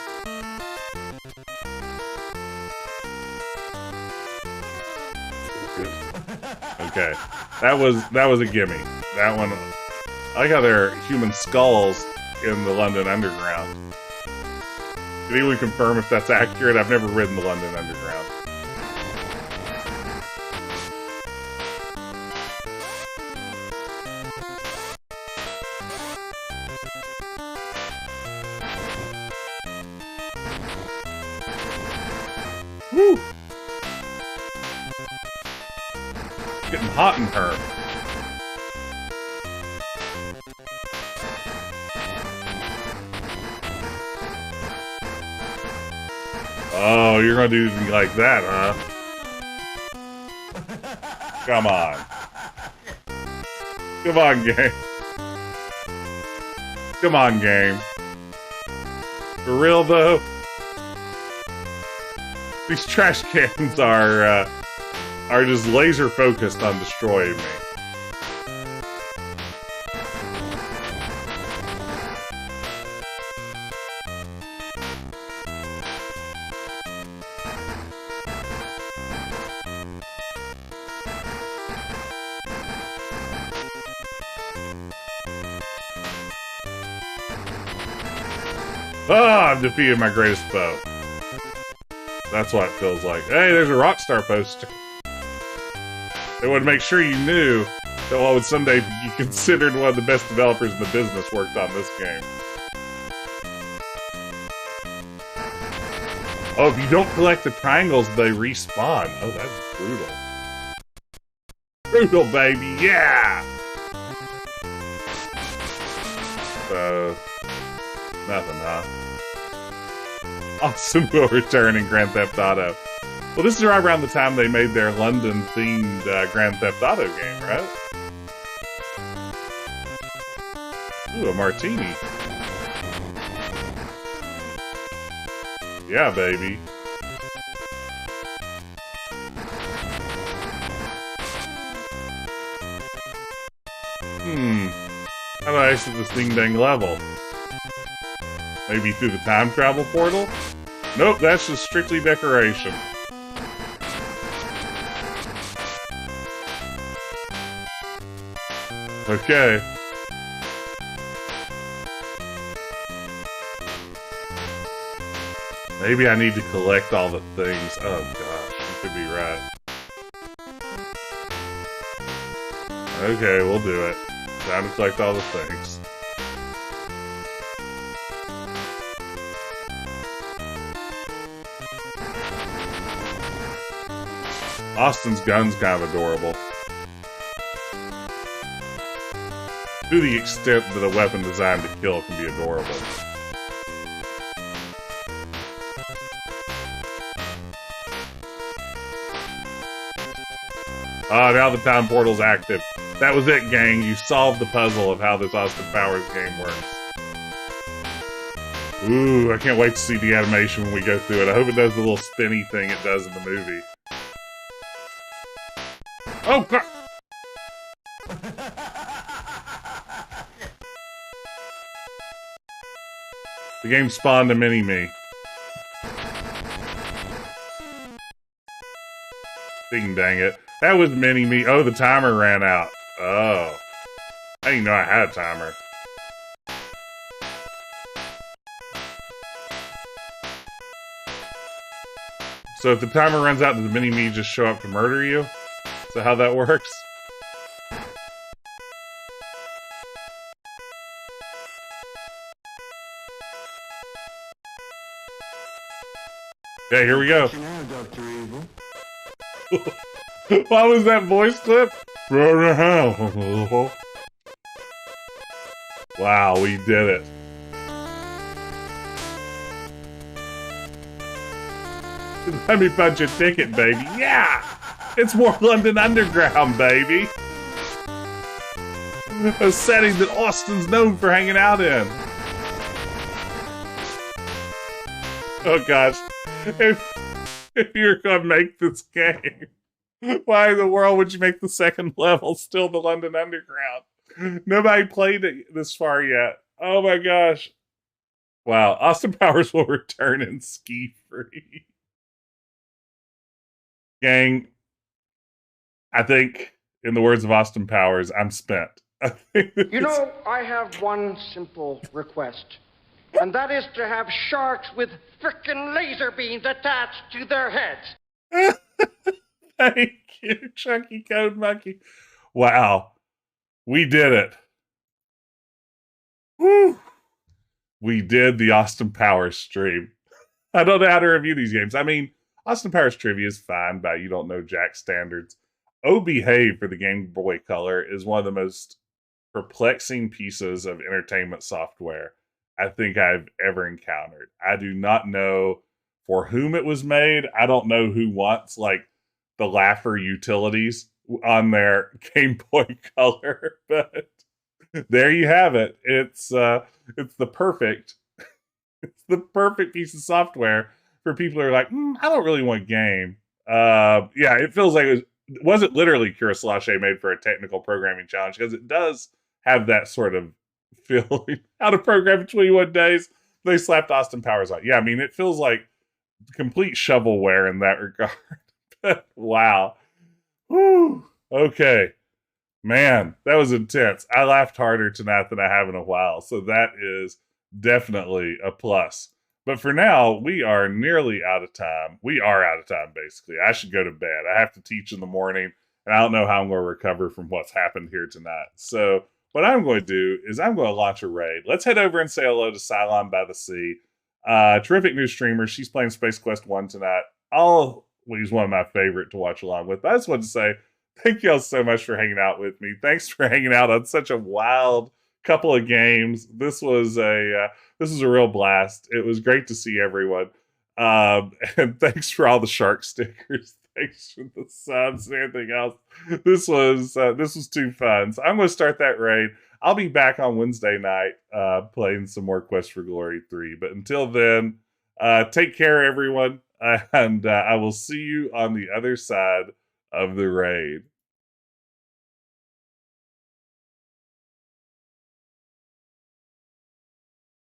Okay, that was a gimme. That one. I like how there are human skulls in the London Underground. Can anyone confirm if that's accurate? I've never ridden the London Underground. Woo! It's getting hot in her. Oh, you're gonna do something like that, huh? Come on. Come on, game. Come on, game. For real, though? These trash cans are just laser focused on destroying me. Ah, I've defeated my greatest foe. That's what it feels like. Hey, there's a Rockstar poster. They would make sure you knew that what would someday be considered one of the best developers in the business worked on this game. Oh, if you don't collect the triangles, they respawn. Oh, that's brutal. Brutal, baby, yeah! So, nothing, huh? Austin will return in Grand Theft Auto. Well, this is right around the time they made their London-themed Grand Theft Auto game, right? Ooh, a martini. Yeah, baby. How do I exit this ding-dang level? Maybe through the time travel portal? Nope, that's just strictly decoration. Okay. Maybe I need to collect all the things. Oh gosh, you could be right. Okay, we'll do it. Time to collect all the things. Austin's gun's kind of adorable. To the extent that a weapon designed to kill can be adorable. Ah, now the time portal's active. That was it, gang. You solved the puzzle of how this Austin Powers game works. Ooh, I can't wait to see the animation when we go through it. I hope it does the little spinny thing it does in the movie. Oh, God! The game spawned a mini-me. Ding dang it. That was mini-me. Oh, the timer ran out. Oh. I didn't know I had a timer. So if the timer runs out, does the mini-me just show up to murder you? Is that how that works? Okay, here we go. What was that voice clip? Wow, we did it. Let me punch a ticket, baby. Yeah! It's more London Underground, baby. A setting that Austin's known for hanging out in. Oh gosh. If you're gonna make this game, why in the world would you make the second level still the London Underground? Nobody played it this far yet. Oh my gosh. Wow. Austin Powers will return in Ski Free. Gang, I think, in the words of Austin Powers, I'm spent. You know, I have one simple request, and that is to have sharks with frickin' laser beams attached to their heads. Thank you, Chunky Code Monkey. Wow. We did it. Woo. We did the Austin Powers stream. I don't know how to review these games. I mean, Austin Powers trivia is fine by you don't know Jack standards. Oh Behave for the Game Boy Color is one of the most perplexing pieces of entertainment software I think I've ever encountered. I do not know for whom it was made. I don't know who wants like the Laugher utilities on their Game Boy Color, but there you have it. It's the perfect piece of software for people who are like, I don't really want a game. Yeah, it feels like it wasn't literally Cura Slache made for a technical programming challenge, because it does have that sort of feeling. How to program in 21 days. They slapped Austin Powers on. Yeah, I mean, it feels like complete shovelware in that regard. But wow. Whew. Okay. Man, that was intense. I laughed harder tonight than I have in a while. So that is definitely a plus. But for now, we are nearly out of time. We are out of time, basically. I should go to bed. I have to teach in the morning, and I don't know how I'm going to recover from what's happened here tonight. So what I'm going to do is I'm going to launch a raid. Let's head over and say hello to Cylon by the Sea. Terrific new streamer. She's playing Space Quest 1 tonight. Always one of my favorite to watch along with. But I just want to say thank you all so much for hanging out with me. Thanks for hanging out on such a wild couple of games. This was a real blast. It was great to see everyone. And thanks for all the shark stickers. Thanks for the subs and everything else. This was too fun. So I'm going to start that raid. I'll be back on Wednesday night playing some more Quest for Glory 3. But until then, take care, everyone. And I will see you on the other side of the raid.